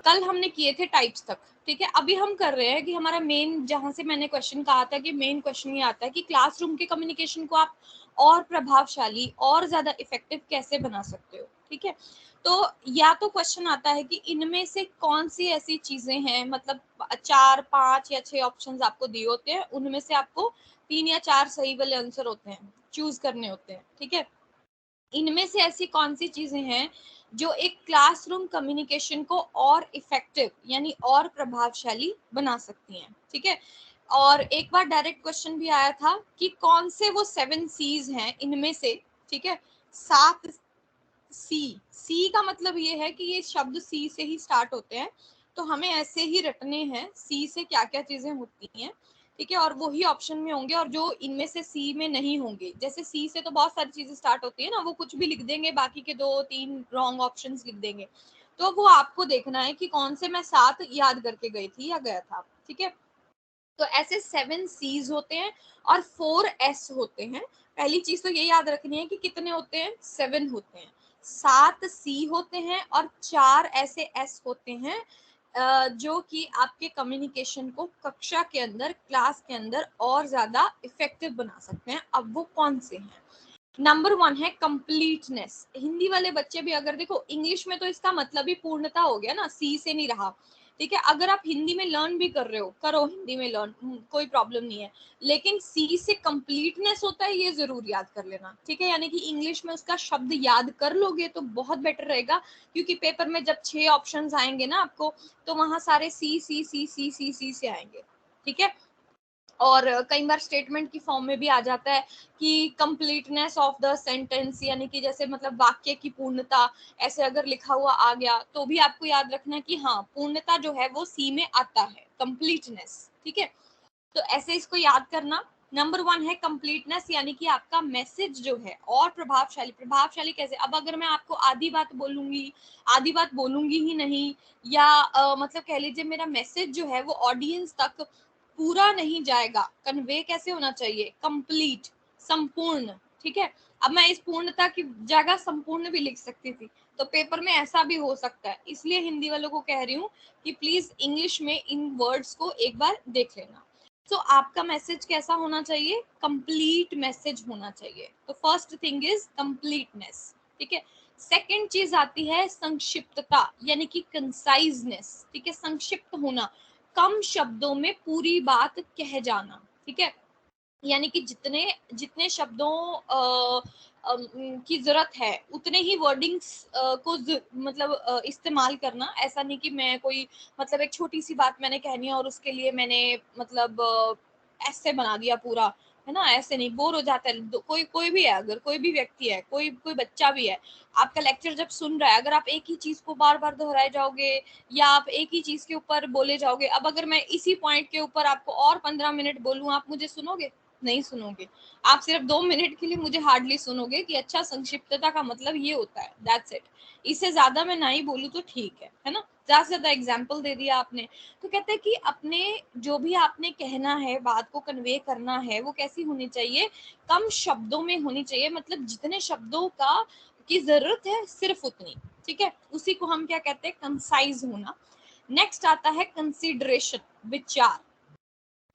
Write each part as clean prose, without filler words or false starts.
कल हमने किए थे टाइप्स तक, ठीक है। अभी हम कर रहे हैं कि हमारा मेन, जहां से मैंने क्वेश्चन कहा था कि मेन क्वेश्चन ये आता है कि क्लासरूम के कम्युनिकेशन को आप और प्रभावशाली और ज्यादा इफेक्टिव कैसे बना सकते हो, ठीक है। तो या तो क्वेश्चन आता है कि इनमें से कौन सी ऐसी चीजें हैं, मतलब 4, 5 या 6 ऑप्शंस आपको दिए होते हैं, उनमें से आपको 3 या 4 सही वाले आंसर होते हैं, चूज करने होते हैं, ठीक है। इनमें से ऐसी कौन सी चीजें हैं जो एक क्लासरूम कम्युनिकेशन को और इफेक्टिव यानी और प्रभावशाली बना सकती हैं, ठीक है। और एक बार डायरेक्ट क्वेश्चन भी आया था कि कौन से वो 7 सीज हैं इनमें से, ठीक है। 7 सी का मतलब ये है कि ये शब्द सी से ही स्टार्ट होते हैं, तो हमें ऐसे ही रटने हैं सी से क्या क्या चीजें होती हैं, ठीक है। और वही ऑप्शन में होंगे, और जो इनमें से सी में नहीं होंगे, जैसे सी से तो बहुत सारी चीजें स्टार्ट होती है ना, वो कुछ भी लिख देंगे, बाकी के 2-3 रॉन्ग ऑप्शंस लिख देंगे। तो वो आपको देखना है कि कौन से मैं 7 याद करके गई थी या गया था, ठीक है। तो ऐसे 7 सीज होते हैं और 4 एस होते हैं। पहली चीज तो ये याद रखनी है कि कितने होते हैं, 7 होते हैं। 7 सी होते हैं और 4 ऐसे एस होते हैं जो कि आपके कम्युनिकेशन को कक्षा के अंदर, क्लास के अंदर और ज्यादा इफेक्टिव बना सकते हैं। अब वो कौन से हैं? नंबर 1 है कंप्लीटनेस। हिंदी वाले बच्चे भी अगर देखो, इंग्लिश में तो इसका मतलब ही पूर्णता हो गया ना, सी से नहीं रहा, ठीक है। अगर आप हिंदी में लर्न भी कर रहे हो, करो हिंदी में लर्न, कोई प्रॉब्लम नहीं है, लेकिन सी से कंप्लीटनेस होता है, ये जरूर याद कर लेना, ठीक है। यानी कि इंग्लिश में उसका शब्द याद कर लोगे तो बहुत बेटर रहेगा, क्योंकि पेपर में जब 6 ऑप्शंस आएंगे ना आपको, तो वहां सारे सी सी सी सी सी सी से आएंगे, ठीक है। और कई बार स्टेटमेंट की फॉर्म में भी आ जाता है कि कंप्लीटनेस ऑफ द सेंटेंस, यानी कि जैसे मतलब वाक्य की पूर्णता, ऐसे अगर लिखा हुआ आ गया तो भी आपको याद रखना है कि हाँ, पूर्णता जो है वो सी में आता है, कंप्लीटनेस, ठीक है। तो ऐसे इसको याद करना। नंबर 1 है कंप्लीटनेस, यानी कि आपका मैसेज जो है और प्रभावशाली। प्रभावशाली कैसे? अब अगर मैं आपको आधी बात बोलूंगी ही नहीं, या मतलब कह लीजिए मेरा मैसेज जो है वो ऑडियंस तक पूरा नहीं जाएगा, कन्वे कैसे होना चाहिए, कंप्लीट, संपूर्ण, ठीक है। अब मैं इस पूर्णता की जगह संपूर्ण भी लिख सकती थी, तो पेपर में ऐसा भी हो सकता है। इसलिए हिंदी वालों को कह रही हूँ कि प्लीज इंग्लिश में इन वर्ड्स को एक बार देख लेना। तो आपका मैसेज कैसा होना चाहिए, कंप्लीट मैसेज होना चाहिए। तो फर्स्ट थिंग इज कंप्लीटनेस, ठीक है। सेकंड चीज आती है संक्षिप्तता, यानी कि कंसाइजनेस, ठीक है। संक्षिप्त होना, कम शब्दों में पूरी बात कह जाना, ठीक है। यानी कि जितने जितने शब्दों की जरूरत है उतने ही वर्डिंग्स को मतलब इस्तेमाल करना। ऐसा नहीं कि मैं कोई, मतलब एक छोटी सी बात मैंने कहनी है और उसके लिए मैंने मतलब ऐसे बना दिया पूरा, है ना। ऐसे नहीं, बोर हो जाता है कोई कोई भी है, अगर कोई भी व्यक्ति है, कोई कोई बच्चा भी है, आपका लेक्चर जब सुन रहा है, अगर आप एक ही चीज को बार बार दोहराए जाओगे या आप एक ही चीज के ऊपर बोले जाओगे, अब अगर मैं इसी पॉइंट के ऊपर आपको और 15 मिनट बोलूं, आप मुझे सुनोगे? नहीं सुनोगे। आप सिर्फ 2 मिनट के लिए मुझे हार्डली सुनोगे कि अच्छा, संक्षिप्तता का मतलब ये होता है, दैट्स इट। इससे ज्यादा मैं ना ही बोलूं तो ठीक है ना। ज्यादा से ज्यादा एग्जाम्पल दे दिया आपने। तो कहते हैं कि अपने जो भी आपने कहना है, बात को कन्वे करना है, वो कैसी होनी चाहिए, कम शब्दों में होनी चाहिए। मतलब जितने शब्दों का की जरूरत है सिर्फ उतनी, ठीक है। उसी को हम क्या कहते हैं, कंसाइज होना। नेक्स्ट आता है कंसिडरेशन, विचार,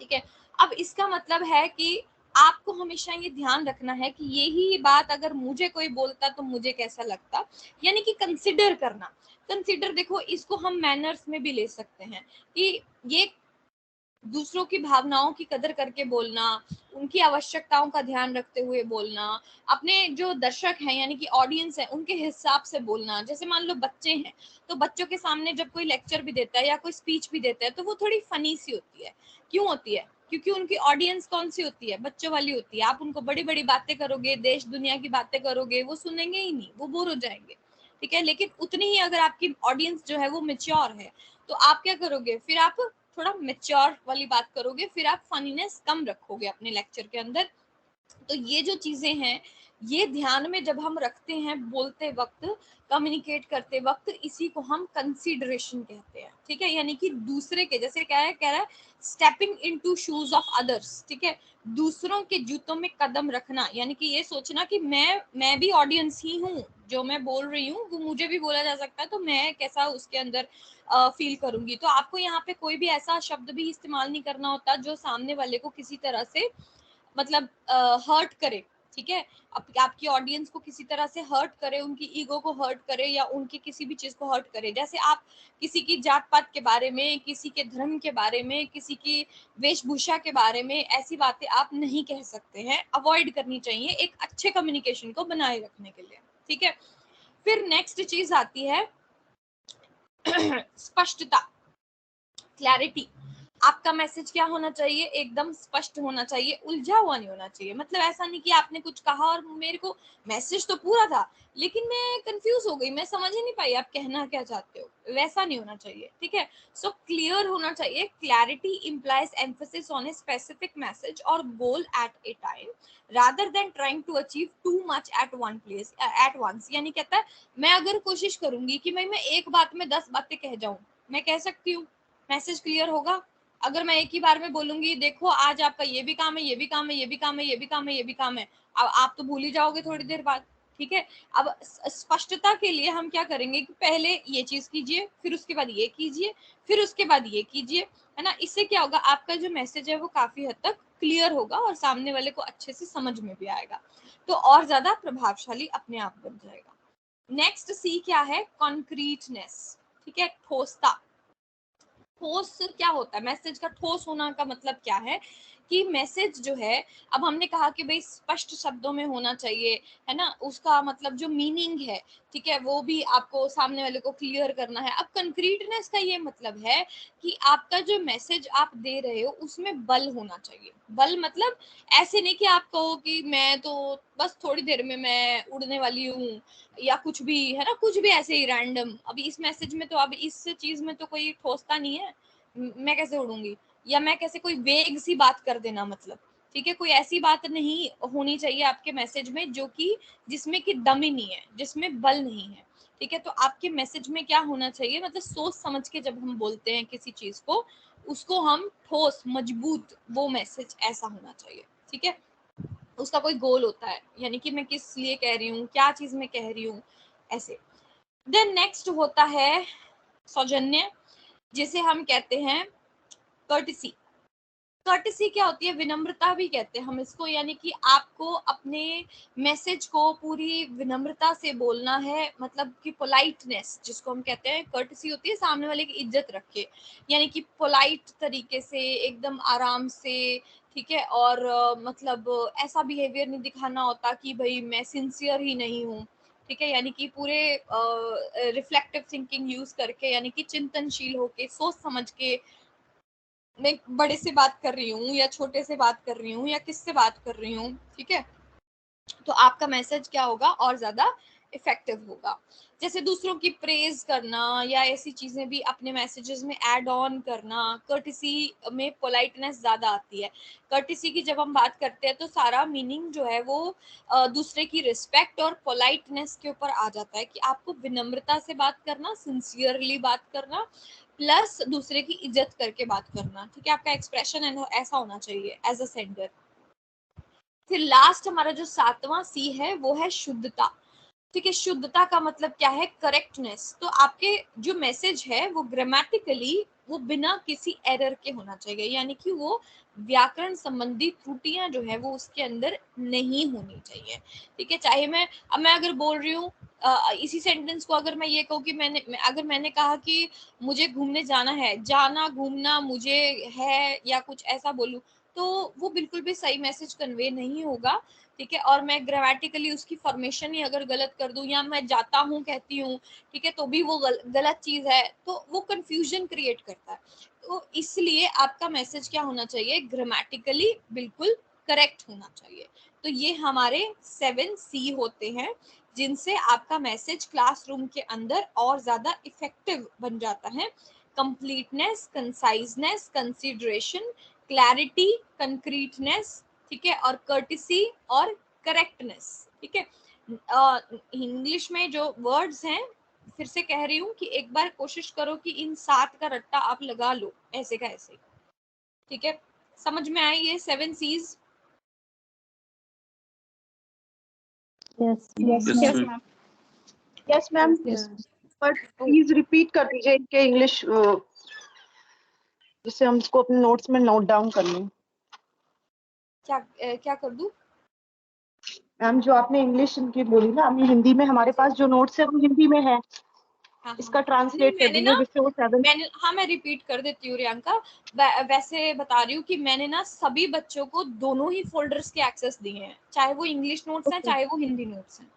ठीक है। अब इसका मतलब है कि आपको हमेशा ये ध्यान रखना है कि यही बात अगर मुझे कोई बोलता तो मुझे कैसा लगता, यानी कि कंसिडर करना। कंसिडर देखो, इसको हम मैनर्स में भी ले सकते हैं कि ये दूसरों की भावनाओं की कदर करके बोलना, उनकी आवश्यकताओं का ध्यान रखते हुए बोलना, अपने जो दर्शक हैं यानी कि ऑडियंस है उनके हिसाब से बोलना। जैसे मान लो बच्चे हैं, तो बच्चों के सामने जब कोई लेक्चर भी देता है या कोई स्पीच भी देता है तो वो थोड़ी फनी सी होती है। क्यों होती है? क्योंकि उनकी ऑडियंस कौन सी होती है, बच्चों वाली होती है। आप उनको बड़ी बड़ी बातें करोगे, देश दुनिया की बातें करोगे, वो सुनेंगे ही नहीं, वो बोर हो जाएंगे, ठीक है। लेकिन उतनी ही अगर आपकी ऑडियंस जो है वो मेच्योर है, तो आप क्या करोगे, फिर आप थोड़ा मेच्योर वाली बात करोगे, फिर आप फनीनेस कम रखोगे अपने लेक्चर के अंदर। तो ये जो चीजें हैं, ये ध्यान में जब हम रखते हैं बोलते वक्त, कम्युनिकेट करते वक्त, इसी को हम कंसीडरेशन कहते हैं, ठीक है। यानी कि दूसरे के, जैसे क्या है, कह रहा है stepping into shoes of others, ठीक है, दूसरों के जूतों में कदम रखना, यानी कि ये सोचना कि मैं भी ऑडियंस ही हूँ, जो मैं बोल रही हूँ वो मुझे भी बोला जा सकता है, तो मैं कैसा उसके अंदर फील करूंगी। तो आपको यहाँ पे कोई भी ऐसा शब्द भी इस्तेमाल नहीं करना होता जो सामने वाले को किसी तरह से मतलब हर्ट करे, ठीक है। आपकी ऑडियंस को किसी तरह से हर्ट करे, उनकी ईगो को हर्ट करे, या उनकी किसी भी चीज को हर्ट करे। जैसे आप किसी की जात पात के बारे में, किसी के धर्म के बारे में, किसी की वेशभूषा के बारे में ऐसी बातें आप नहीं कह सकते हैं, अवॉइड करनी चाहिए एक अच्छे कम्युनिकेशन को बनाए रखने के लिए, ठीक है। फिर नेक्स्ट चीज आती है स्पष्टता, क्लैरिटी। आपका मैसेज क्या होना चाहिए, एकदम स्पष्ट होना चाहिए, उलझा हुआ नहीं होना चाहिए। मतलब ऐसा नहीं कि आपने कुछ कहा और मेरे को मैसेज तो पूरा था लेकिन मैं कंफ्यूज हो गई, मैं समझ ही नहीं पाई आप कहना क्या चाहते हो, वैसा नहीं होना चाहिए, ठीक है। सो क्लियर होना चाहिए। Clarity implies emphasis on a specific message और goal at a time rather than trying to achieve too much at one place at once. यानी कहता है मैं अगर कोशिश करूंगी कि मैं एक बात में 10 बातें कह जाऊं, मैं कह सकती हूँ, मैसेज क्लियर होगा। अगर मैं एक ही बार में बोलूंगी देखो आज आपका ये भी काम है, ये भी काम है, ये भी काम है, ये भी काम है, ये भी काम है, अब आप तो भूल ही जाओगे थोड़ी देर बाद, ठीक है। अब स्पष्टता के लिए हम क्या करेंगे कि पहले ये चीज कीजिए, फिर उसके बाद ये कीजिए, फिर उसके बाद ये कीजिए, है ना। इससे क्या होगा, आपका जो मैसेज है वो काफी हद तक क्लियर होगा और सामने वाले को अच्छे से समझ में भी आएगा, तो और ज्यादा प्रभावशाली अपने आप बन जाएगा। नेक्स्ट सी क्या है, कॉन्क्रीटनेस, ठीक है, ठोसता। ठोस क्या होता है, मैसेज का ठोस होना का मतलब क्या है कि मैसेज जो है, अब हमने कहा कि भाई स्पष्ट शब्दों में होना चाहिए, है ना, उसका मतलब जो मीनिंग है, ठीक है, वो भी आपको सामने वाले को क्लियर करना है। अब कंक्रीटनेस का ये मतलब है कि आपका जो मैसेज आप दे रहे हो उसमें बल होना चाहिए। बल मतलब ऐसे नहीं कि आप कहो कि मैं तो बस थोड़ी देर में मैं उड़ने वाली हूँ, या कुछ भी, है ना, कुछ भी ऐसे ही रैंडम। अभी इस मैसेज में तो, अब इस चीज में तो कोई ठोसता नहीं है, मैं कैसे उड़ूंगी, या मैं कैसे कोई वेग सी बात कर देना, मतलब, ठीक है, कोई ऐसी बात नहीं होनी चाहिए आपके मैसेज में जो कि जिसमें कि दम ही नहीं है, जिसमें बल नहीं है, ठीक है। तो आपके मैसेज में क्या होना चाहिए, मतलब सोच समझ के जब हम बोलते हैं किसी चीज को, उसको हम ठोस मजबूत, वो मैसेज ऐसा होना चाहिए, ठीक है। उसका कोई गोल होता है, यानी कि मैं किस लिए कह रही हूँ, क्या चीज मैं कह रही हूँ, ऐसे। देन नेक्स्ट होता है सौजन्य, जिसे हम कहते हैं कर्टिसी। कर्टिसी क्या होती है, विनम्रता भी कहते हैं हम इसको, यानी कि आपको अपने मैसेज को पूरी विनम्रता से बोलना है, मतलब कि पोलाइटनेस जिसको हम कहते हैं, कर्टिसी होती है सामने वाले की इज्जत रख के, यानी कि पोलाइट तरीके से, एकदम आराम से, ठीक है। और मतलब ऐसा बिहेवियर नहीं दिखाना होता कि भाई मैं सिंसियर ही नहीं हूँ, ठीक है, यानी कि पूरे रिफ्लेक्टिव थिंकिंग यूज करके, यानी कि चिंतनशील होके, सोच समझ के मैं बड़े से बात कर रही हूँ या छोटे से बात कर रही हूँ या किससे बात कर रही हूँ, ठीक है। तो आपका मैसेज क्या होगा, और ज्यादा इफेक्टिव होगा। जैसे दूसरों की प्रेज करना या ऐसी चीजें भी अपने मैसेजेस में ऐड ऑन करना। कर्टिसी में पोलाइटनेस ज्यादा आती है। कर्टिसी की जब हम बात करते हैं तो सारा मीनिंग जो है वो दूसरे की रिस्पेक्ट और पोलाइटनेस के ऊपर आ जाता है, कि आपको विनम्रता से बात करना, सिंसियरली बात करना, प्लस दूसरे की इज्जत करके बात करना, ठीक है। आपका एक्सप्रेशन ऐसा होना चाहिए एज अ सेंडर। फिर लास्ट हमारा जो 7वां सी है वो है शुद्धता, ठीक है। शुद्धता का मतलब क्या है, करेक्टनेस। तो आपके जो मैसेज है वो ग्रामेटिकली वो बिना किसी एरर के होना चाहिए, यानी कि वो व्याकरण संबंधी त्रुटियां जो है वो उसके अंदर नहीं होनी चाहिए, ठीक है। चाहे मैं अगर बोल रही हूँ इसी सेंटेंस को अगर मैं ये कहूँ कि अगर मैंने कहा कि मुझे घूमने जाना है, जाना घूमना मुझे है, या कुछ ऐसा बोलूं, तो वो बिल्कुल भी सही मैसेज कन्वे नहीं होगा, ठीक है। और मैं ग्रामेटिकली उसकी फॉर्मेशन ही अगर गलत कर दूं, या मैं जाता हूँ कहती हूँ, ठीक है, तो भी वो गलत चीज है, तो वो कंफ्यूजन क्रिएट करता है। तो इसलिए आपका मैसेज क्या होना चाहिए, ग्रामेटिकली बिल्कुल करेक्ट होना चाहिए। तो ये हमारे 7 सी होते हैं जिनसे आपका मैसेज क्लासरूम के अंदर और ज्यादा इफेक्टिव बन जाता है। Completeness, conciseness, consideration, clarity, concreteness, ठीक है, और कर्टिसी और करेक्टनेस, ठीक है। इंग्लिश में जो वर्ड्स हैं, फिर से कह रही हूँ कि एक बार कोशिश करो कि इन 7 का रट्टा आप लगा लो ऐसे का ऐसे, ठीक है। समझ में आई ये 7 C's? Yes ma'am. Yes ma'am, but please repeat कर दीजिए इनके इंग्लिश, जिससे हम इसको अपने नोट्स में नोट डाउन कर लें। क्या कर दूं? मैम जो आपने इंग्लिश इनकी बोली ना, अभी हिंदी में हमारे पास जो नोट्स है वो हिंदी में है, हाँ, इसका नहीं, ट्रांसलेट कर मैंने दीजिए ना जिससे वो 7। हाँ मैं रिपीट कर देती हूँ रियांका। वैसे बता रही हूँ कि मैंने ना सभी बच्चों को दोनों ही फोल्डर्स के एक्सेस दिए हैं, चाहे वो इंग्लिश नोट्स हैं चाहे वो हिंदी नोट्स हैं,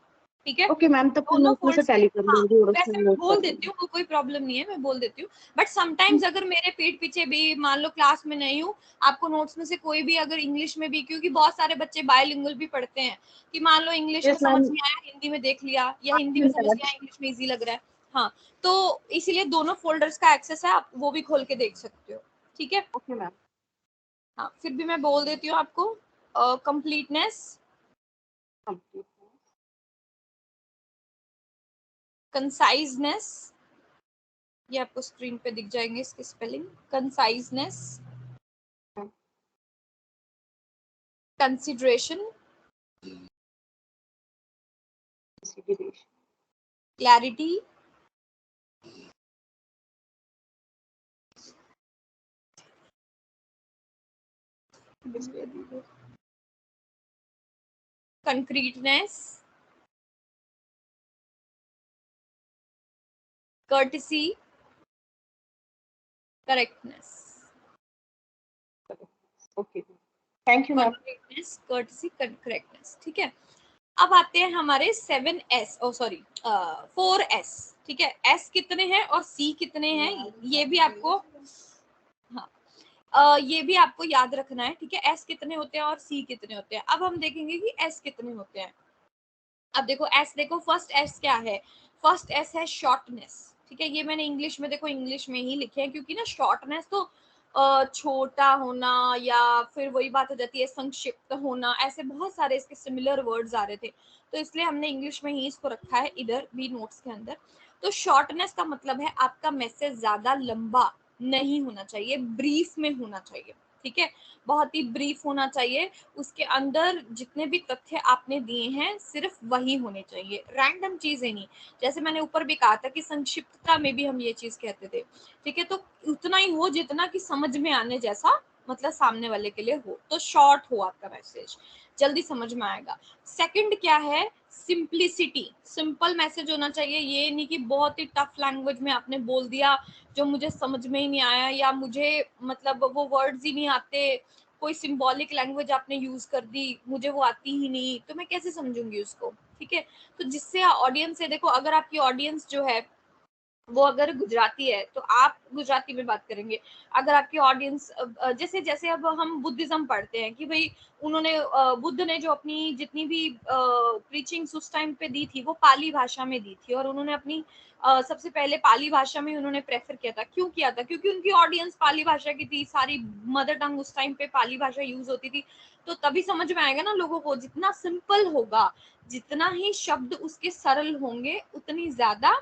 ठीक है। ओके मैम, तब फिर मैं दोनों उसमें से फोल्डर्स, टैली कर हाँ लूंगी और वैसे उसमें मैं नोट बोल कर देती लूंगी। हूँ, कोई प्रॉब्लम नहीं है, मैं बोल देती हूँ। बट समटाइम्स अगर मेरे पीठ पीछे भी मान लो क्लास में नहीं हूँ, आपको नोट्स में से कोई भी अगर इंग्लिश में भी, क्योंकि बहुत सारे बच्चे बायलिंगुअल भी पढ़ते हैं, कि मान लो इंग्लिश में यस समझ मैम, नहीं आया, हिंदी में देख लिया, या हिंदी में समझ नहीं आया, इंग्लिश में इजी लग रहा है, हाँ, तो इसीलिए दोनों फोल्डर्स का एक्सेस है, आप वो भी खोल के देख सकते हो, ठीक है। Okay ma'am. हाँ, फिर भी मैं बोल देती हूँ आपको, कंप्लीटनेस, कंसाइजनेस, ये आपको स्क्रीन पे दिख जाएंगे इसके spelling, conciseness, consideration, clarity, concreteness, courtesy, correctness, okay, thank you ma'am. completeness, courtesy, correctness, ठीक है। अब आते हैं हमारे 7S, 4S, ठीक है। S कितने हैं और C कितने हैं, ये भी आपको, हाँ, ये भी आपको याद रखना है, ठीक है। S कितने होते हैं और C कितने होते हैं। अब हम देखेंगे कि S कितने होते हैं। अब देखो S, देखो फर्स्ट S क्या है, फर्स्ट S है शॉर्टनेस, ठीक है। ये मैंने इंग्लिश में, देखो इंग्लिश में ही लिखे हैं, क्योंकि ना शॉर्टनेस तो छोटा होना, या फिर वही बात हो जाती है संक्षिप्त होना, ऐसे बहुत सारे इसके सिमिलर वर्ड्स आ रहे थे, तो इसलिए हमने इंग्लिश में ही इसको रखा है इधर भी नोट्स के अंदर। तो शॉर्टनेस का मतलब है आपका मैसेज ज्यादा लंबा नहीं होना चाहिए, ब्रीफ में होना चाहिए, ठीक है। बहुत ही ब्रीफ होना चाहिए, उसके अंदर जितने भी तथ्य आपने दिए हैं सिर्फ वही होने चाहिए, रैंडम चीजें नहीं। जैसे मैंने ऊपर भी कहा था कि संक्षिप्तता में भी हम ये चीज कहते थे, ठीक है। तो उतना ही हो जितना कि समझ में आने जैसा, मतलब सामने वाले के लिए हो, तो शॉर्ट हो आपका मैसेज, जल्दी समझ में आएगा। सेकंड क्या है, सिंप्लिसिटी, सिंपल मैसेज होना चाहिए, ये नहीं कि बहुत ही टफ लैंग्वेज में आपने बोल दिया जो मुझे समझ में ही नहीं आया, या मुझे मतलब वो वर्ड्स ही नहीं आते, कोई सिंबॉलिक लैंग्वेज आपने यूज कर दी, मुझे वो आती ही नहीं, तो मैं कैसे समझूंगी उसको, ठीक है। तो जिससे ऑडियंस है, देखो अगर आपकी ऑडियंस जो है वो अगर गुजराती है तो आप गुजराती में बात करेंगे। अगर आपकी ऑडियंस, जैसे जैसे अब हम बुद्धिज्म पढ़ते हैं कि भाई उन्होंने बुद्ध ने जो अपनी जितनी भी प्रीचिंग्स उस टाइम पे दी थी वो पाली भाषा में दी थी, और उन्होंने अपनी सबसे पहले पाली भाषा में उन्होंने प्रेफर किया था। क्यों किया था? क्योंकि उनकी ऑडियंस पाली भाषा की थी, सारी मदर टंग उस टाइम पे पाली भाषा यूज होती थी, तो तभी समझ में आएगा ना लोगों को। जितना सिंपल होगा, जितना ही शब्द उसके सरल होंगे, उतनी ज्यादा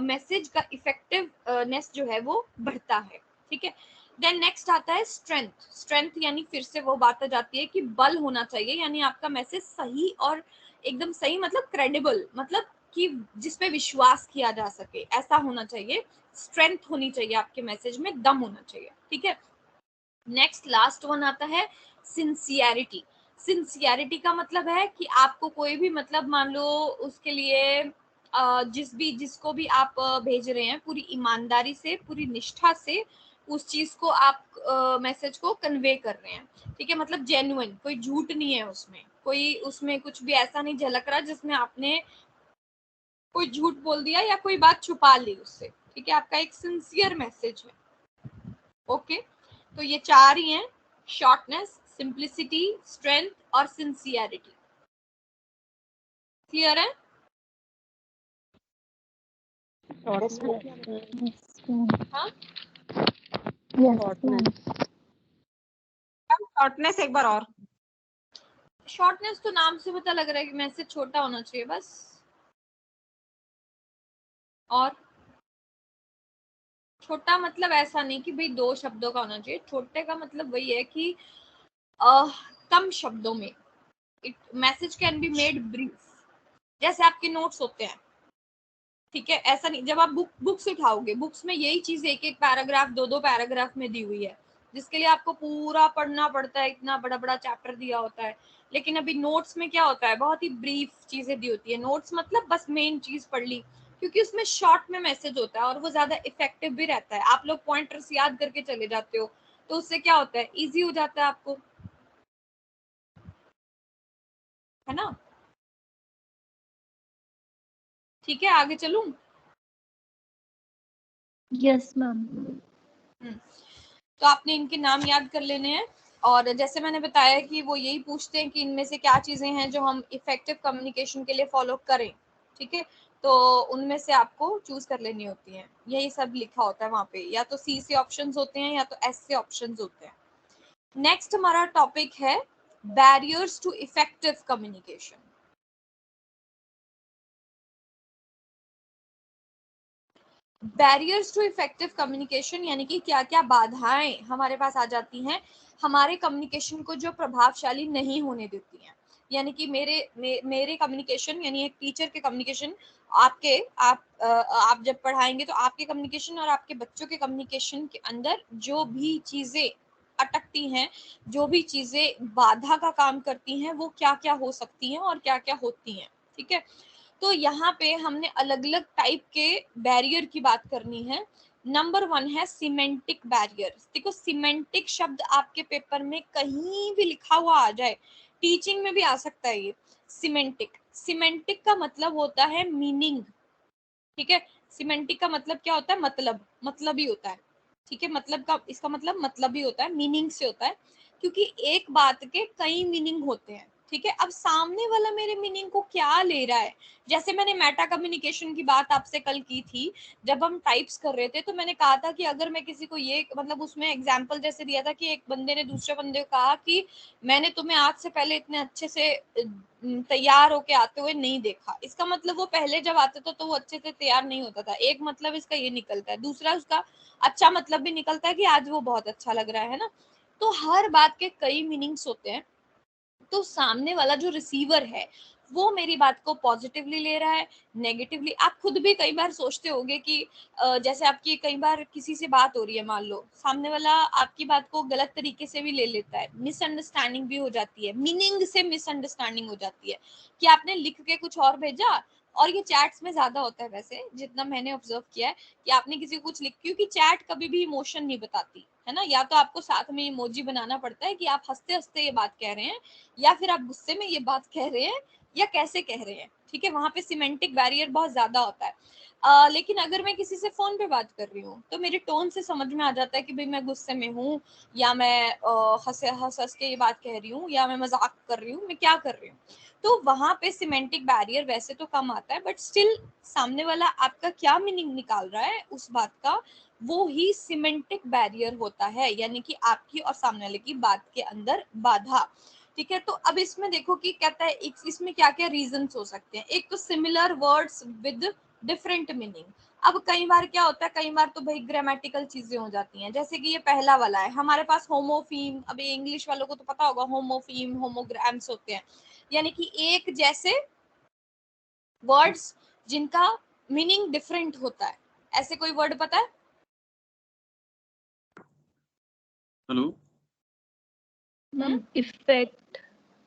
मैसेज का इफेक्टिवनेस जो है वो बढ़ता है, ठीक है। देन नेक्स्ट आता है स्ट्रेंथ। स्ट्रेंथ यानी फिर से वो बात आ जाती है कि बल होना चाहिए, यानी आपका मैसेज सही और एकदम सही, मतलब क्रेडिबल, मतलब कि जिसपे विश्वास किया जा सके, ऐसा होना चाहिए। स्ट्रेंथ होनी चाहिए आपके मैसेज में, दम होना चाहिए, ठीक है। नेक्स्ट लास्ट वन आता है सिंसियरिटी। सिंसियरिटी का मतलब है कि आपको कोई भी, मतलब मान लो उसके लिए जिसको भी आप भेज रहे हैं, पूरी ईमानदारी से, पूरी निष्ठा से उस चीज को आप मैसेज को कन्वे कर रहे हैं, ठीक है। मतलब जेन्युइन, कोई झूठ नहीं है उसमें, कोई उसमें कुछ भी ऐसा नहीं झलक रहा जिसमें आपने कोई झूठ बोल दिया या कोई बात छुपा ली उससे, ठीक है। आपका एक सिंसियर मैसेज है, ओके। तो ये 4 ही हैं, शॉर्टनेस, सिंप्लिसिटी, स्ट्रेंथ और सिंसियरिटी। क्लियर है? हाँ, यस शॉर्टनेस एक बार और। शॉर्टनेस तो नाम से पता लग रहा है कि मैसेज छोटा होना चाहिए बस। और छोटा मतलब ऐसा नहीं कि भाई 2 शब्दों का होना चाहिए, छोटे का मतलब वही है कि कम शब्दों में। Message can be made brief, जैसे आपके नोट्स होते हैं, ठीक है। ऐसा नहीं, जब आप बुक्स उठाओगे, बुक्स में यही चीज एक एक पैराग्राफ, 2 पैराग्राफ में दी हुई है, जिसके लिए आपको पूरा पढ़ना पड़ता है, इतना बड़ा बड़ा चैप्टर दिया होता है। लेकिन अभी नोट्स में क्या होता है, बहुत ही ब्रीफ चीजें दी होती है। नोट्स मतलब बस मेन चीज पढ़ ली, क्योंकि उसमें शॉर्ट में मैसेज होता है और वो ज्यादा इफेक्टिव भी रहता है। आप लोग पॉइंटर्स याद करके चले जाते हो, तो उससे क्या होता है, इजी हो जाता है आपको, है ना। ठीक है, आगे चलूं। Yes ma'am. तो आपने इनके नाम याद कर लेने हैं। और जैसे मैंने बताया कि वो यही पूछते हैं कि इनमें से क्या चीजें हैं जो हम इफेक्टिव कम्युनिकेशन के लिए फॉलो करें, ठीक है। तो उनमें से आपको चूज कर लेनी होती हैं, यही सब लिखा होता है वहां पे, या तो सी से ऑप्शंस होते हैं या तो एस से ऑप्शंस होते हैं। नेक्स्ट हमारा टॉपिक है barriers to effective communication. Barriers to effective communication यानी कि क्या क्या बाधाएं हमारे पास आ जाती हैं हमारे कम्युनिकेशन को जो प्रभावशाली नहीं होने देती हैं। यानी कि मेरे कम्युनिकेशन, यानी एक टीचर के कम्युनिकेशन, आप जब पढ़ाएंगे तो आपके कम्युनिकेशन और आपके बच्चों के कम्युनिकेशन के अंदर जो भी चीजें अटकती हैं, जो भी चीजें बाधा का काम करती हैं, वो क्या क्या हो सकती हैं और क्या क्या होती हैं, ठीक है। तो यहाँ पे हमने अलग अलग टाइप के बैरियर की बात करनी है। नंबर 1 है सिमेंटिक बैरियर। देखो, सिमेंटिक शब्द आपके पेपर में कहीं भी लिखा हुआ आ जाए, टीचिंग में भी आ सकता है ये। सिमेंटिक, सिमेंटिक का मतलब होता है मीनिंग, ठीक है। सिमेंटिक का मतलब क्या होता है, मतलब ही होता है, ठीक है। मतलब का, इसका मतलब ही होता है, मीनिंग से होता है, क्योंकि एक बात के कई मीनिंग होते हैं, ठीक है। अब सामने वाला मेरे मीनिंग को क्या ले रहा है, जैसे मैंने मेटा कम्युनिकेशन की बात आपसे कल की थी, जब हम टाइप्स कर रहे थे, तो मैंने कहा था कि अगर मैं किसी को ये, मतलब उसमें एग्जाम्पल जैसे दिया था कि एक बंदे ने दूसरे बंदे को कहा कि मैंने तुम्हें आज से पहले इतने अच्छे से तैयार होके आते हुए नहीं देखा। इसका मतलब वो पहले जब आते थे तो वो अच्छे से तैयार नहीं होता था, एक मतलब इसका ये निकलता है। दूसरा, उसका अच्छा मतलब भी निकलता है कि आज वो बहुत अच्छा लग रहा है ना। तो हर बात के कई मीनिंग्स होते हैं। तो सामने वाला जो रिसीवर है, वो मेरी बात को पॉजिटिवली ले रहा है, नेगेटिवली। आप खुद भी कई बार सोचते होंगे कि जैसे आपकी कई बार किसी से बात हो रही है, मान लो सामने वाला आपकी बात को गलत तरीके से भी ले लेता है, मिसअंडरस्टैंडिंग भी हो जाती है, मीनिंग से मिसअंडरस्टैंडिंग हो जाती है कि आपने लिख के कुछ और भेजा। और ये चैट्स में ज्यादा होता है वैसे, जितना मैंने ऑब्जर्व किया है, कि आपने किसी को कुछ लिख, क्योंकि चैट कभी भी इमोशन नहीं बताती है ना। या तो आपको साथ में इमोजी बनाना पड़ता है कि आप हंसते हंसते ये बात कह रहे हैं, या फिर आप गुस्से में ये बात कह रहे हैं, या कैसे कह रहे हैं, ठीक है। वहां पे सिमेंटिक बैरियर बहुत ज्यादा होता है। लेकिन अगर मैं किसी से फोन पे बात कर रही हूँ, तो मेरे टोन से समझ में आ जाता है कि भाई मैं गुस्से में हूँ, या मैं हंस के ये बात कह रही हूँ, या मैं मजाक कर रही हूँ, मैं क्या कर रही हूँ। तो वहां पे सिमेंटिक बैरियर वैसे तो कम आता है, बट स्टिल सामने वाला आपका क्या मीनिंग निकाल रहा है उस बात का, वो ही सिमेंटिक बैरियर होता है, यानी कि आपकी और सामने वाले की बात के अंदर बाधा, ठीक है। तो अब इसमें देखो कि कहता है इसमें क्या क्या रीजंस हो सकते हैं। एक तो similar words with different meaning. अब कई बार क्या होता है, कई बार तो भाई ग्रामेटिकल चीजें हो जाती हैं, जैसे कि ये पहला वाला है हमारे पास होमोफीम। अभी इंग्लिश वालों को तो पता होगा, होमोफीम होमोग्राम्स होते हैं, यानी कि एक जैसे वर्ड्स जिनका मीनिंग डिफरेंट होता है। ऐसे कोई वर्ड पता है? हेलो मैम इफेक्ट,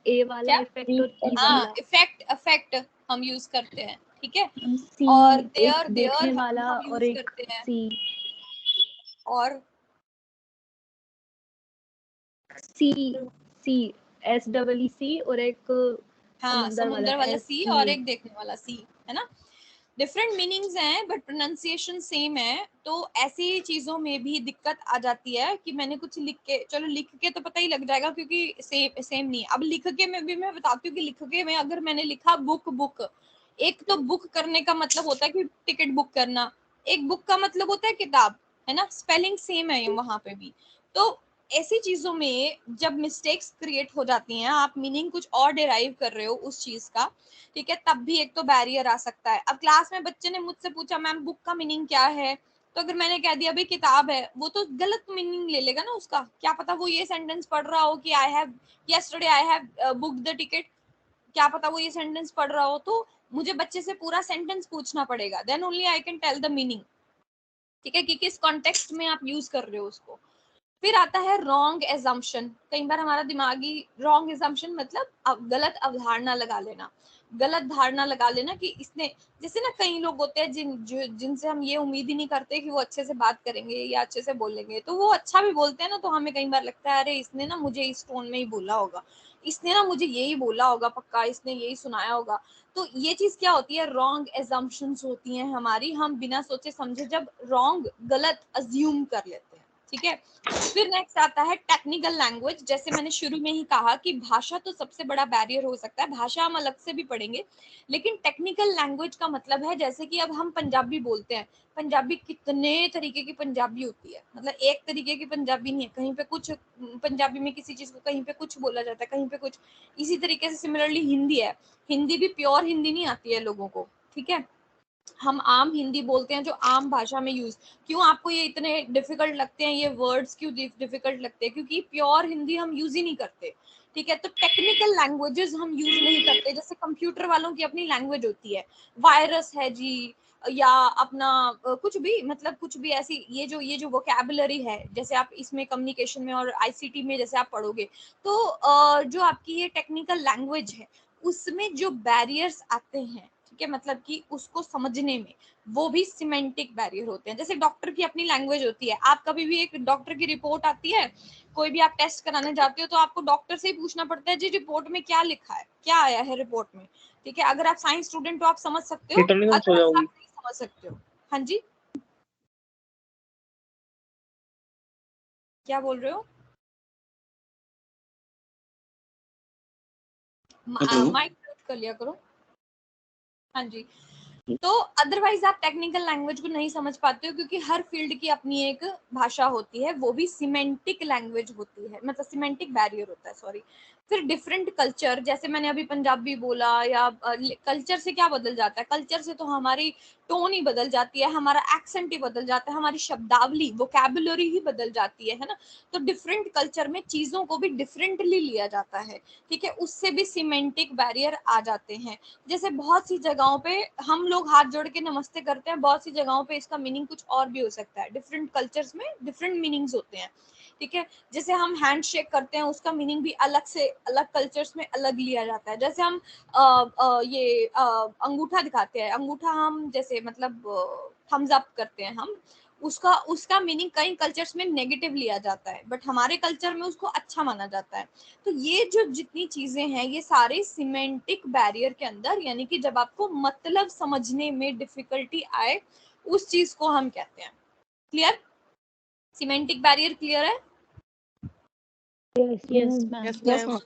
ए वाला क्या? इफेक्ट और ई हाँ, वाला। इफेक्ट, अफेक्ट हम यूज करते हैं, ठीक है। सी, और एक देयर, देखने देयर वाला हम और यूज एक करते हैं। सी। और सी, सी, एस डबल ई सी, और एक हाँ, समुंदर समुंदर वाला एस सी ई और ए। एक देखने वाला सी, है ना। डिफरेंट मीनिंग्स हैं बट प्रोनाउंसिएशन सेम है। तो ऐसी चीजों में भी दिक्कत आ जाती है कि मैंने कुछ लिख के, चलो लिख के तो पता ही लग जाएगा क्योंकि सेम सेम नहीं है। अब लिख के में भी मैं बताती हूँ कि लिख के में अगर मैंने लिखा बुक, बुक, एक तो बुक करने का मतलब होता है कि टिकट बुक करना, एक बुक का मतलब होता है किताब, है ना। स्पेलिंग सेम है वहां पे भी। तो ऐसी चीजों में जब मिस्टेक्स क्रिएट हो जाती हैं, आप मीनिंग कुछ और डिराइव कर रहे हो उस चीज का, ठीक है, तब भी एक तो बैरियर आ सकता है। अब क्लास में बच्चे ने मुझसे पूछा मैम बुक का मीनिंग क्या है, तो अगर मैंने कह दिया भाई किताब है, वो तो गलत मीनिंग ले लेगा ना उसका। क्या पता वो ये सेंटेंस पढ़ रहा हो कि I have yesterday I have book the ticket, क्या पता वो ये सेंटेंस पढ़ रहा हो। तो मुझे बच्चे से पूरा सेंटेंस पूछना पड़ेगा, then only I can tell the meaning, ठीक है, कि किस कॉन्टेक्स्ट में आप यूज कर रहे हो उसको। फिर आता है रॉन्ग एजम्पशन। कई बार हमारा दिमागी रॉन्ग एजम्पशन मतलब गलत अवधारणा लगा लेना, गलत धारणा लगा लेना कि इसने, जैसे ना कई लोग होते हैं जिनसे हम ये उम्मीद ही नहीं करते कि वो अच्छे से बात करेंगे या अच्छे से बोलेंगे, तो वो अच्छा भी बोलते हैं ना, तो हमें कई बार लगता है अरे इसने ना मुझे इस टोन में ही बोला होगा, इसने ना मुझे यही बोला होगा, पक्का इसने यही सुनाया होगा। तो ये चीज क्या होती है, रॉन्ग एजम्पशंस होती हैं हमारी, हम बिना सोचे समझे जब रॉन्ग गलत अज्यूम कर लेते हैं, ठीक है। फिर नेक्स्ट आता है टेक्निकल लैंग्वेज। जैसे मैंने शुरू में ही कहा कि भाषा तो सबसे बड़ा बैरियर हो सकता है, भाषा हम अलग से भी पढ़ेंगे, लेकिन टेक्निकल लैंग्वेज का मतलब है जैसे कि अब हम पंजाबी बोलते हैं, पंजाबी कितने तरीके की पंजाबी होती है, मतलब एक तरीके की पंजाबी नहीं है, कहीं पे कुछ पंजाबी में किसी चीज को कहीं पे कुछ बोला जाता है, कहीं पे कुछ। इसी तरीके से सिमिलरली हिंदी है, हिंदी भी प्योर हिंदी नहीं आती है लोगों को, ठीक है। हम आम हिंदी बोलते हैं जो आम भाषा में यूज, क्यों आपको ये इतने डिफिकल्ट लगते हैं, ये वर्ड्स क्यों डिफिकल्ट लगते हैं, क्योंकि प्योर हिंदी हम यूज ही नहीं करते, ठीक है। तो टेक्निकल लैंग्वेजेस हम यूज नहीं करते, जैसे कंप्यूटर वालों की अपनी लैंग्वेज होती है, वायरस है जी, या अपना कुछ भी, मतलब कुछ भी ऐसी, ये जो वोकैबुलरी है, जैसे आप इसमें कम्युनिकेशन में और आईसीटी में जैसे आप पढ़ोगे, तो जो आपकी ये टेक्निकल लैंग्वेज है उसमें जो बैरियर्स आते हैं, ठीक है, मतलब कि उसको समझने में, वो भी सिमेंटिक बैरियर होते हैं। जैसे डॉक्टर की अपनी लैंग्वेज होती है, आप कभी भी एक डॉक्टर की रिपोर्ट आती है, कोई भी आप टेस्ट कराने जाते हो, तो आपको डॉक्टर से ही पूछना पड़ता है जी रिपोर्ट में क्या लिखा है, क्या आया है रिपोर्ट में, ठीक है। अगर आप साइंस स्टूडेंट हो आप समझ सकते हो, इंटेलिजेंस हो अदरवाइज आप जाओगी। नहीं समझ सकते हो। हाँ जी, क्या बोल रहे हो? हेलो। माइक म्यूट कर लिया करो। हाँ जी। तो अदरवाइज आप टेक्निकल लैंग्वेज को नहीं समझ पाते हो, क्योंकि हर फील्ड की अपनी एक भाषा होती है, वो भी सिमेंटिक लैंग्वेज होती है, मतलब सिमेंटिक बैरियर होता है, सॉरी। फिर डिफरेंट कल्चर, जैसे मैंने अभी पंजाबी बोला, या कल्चर से क्या बदल जाता है, कल्चर से तो हमारी टोन ही बदल जाती है, हमारा एक्सेंट ही बदल जाता है, हमारी शब्दावली वोकैबुलरी ही बदल जाती है ना। तो डिफरेंट कल्चर में चीजों को भी डिफरेंटली लिया जाता है, ठीक है, उससे भी सिमेंटिक बैरियर आ जाते हैं। जैसे बहुत सी जगहों पे हम लोग हाथ जोड़ के नमस्ते करते हैं, बहुत सी जगहों पे इसका मीनिंग कुछ और भी हो सकता है, डिफरेंट कल्चर्स में डिफरेंट मीनिंग्स होते हैं, ठीक है। जैसे हम हैंड शेक करते हैं, उसका मीनिंग भी अलग से अलग कल्चर्स में अलग लिया जाता है। जैसे हम ये अंगूठा दिखाते हैं, अंगूठा हम जैसे मतलब थम्स अप करते हैं हम, उसका उसका मीनिंग कई कल्चर्स में नेगेटिव लिया जाता है, बट हमारे कल्चर में उसको अच्छा माना जाता है। तो ये जो जितनी चीजें हैं ये सारे सिमेंटिक बैरियर के अंदर, यानी कि जब आपको मतलब समझने में डिफिकल्टी आए, उस चीज को हम कहते हैं। क्लियर? सिमेंटिक बैरियर क्लियर है? Yes ma'am. Yes ma'am.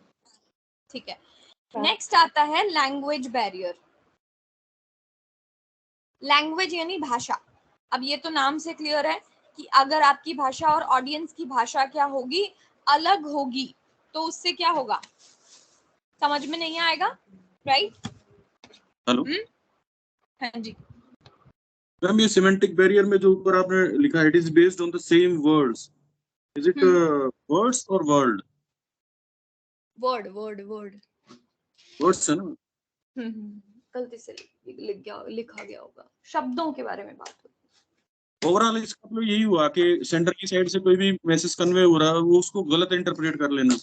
ठीक है। नेक्स्ट आता है लैंग्वेज बैरियर। लैंग्वेज यानी भाषा। अब ये तो नाम से क्लियर है कि अगर आपकी भाषा और ऑडियंस की भाषा क्या होगी, अलग होगी, तो उससे क्या होगा, समझ में नहीं आएगा, राइट? हेलो हाँ जी। मैम, ये सिमेंटिक बैरियर में जो ऊपर आपने लिखा है, it is based on the same words, is it words और world? Word word word words है ना? गलती से लिखा गया होगा, शब्दों के बारे में बात होती ओवरऑल इसका मतलब यही हुआ कि सेंटर की साइड से कोई भी मैसेज कन्वे हो रहा है, वो उसको गलत इंटरप्रेट कर लेना। है।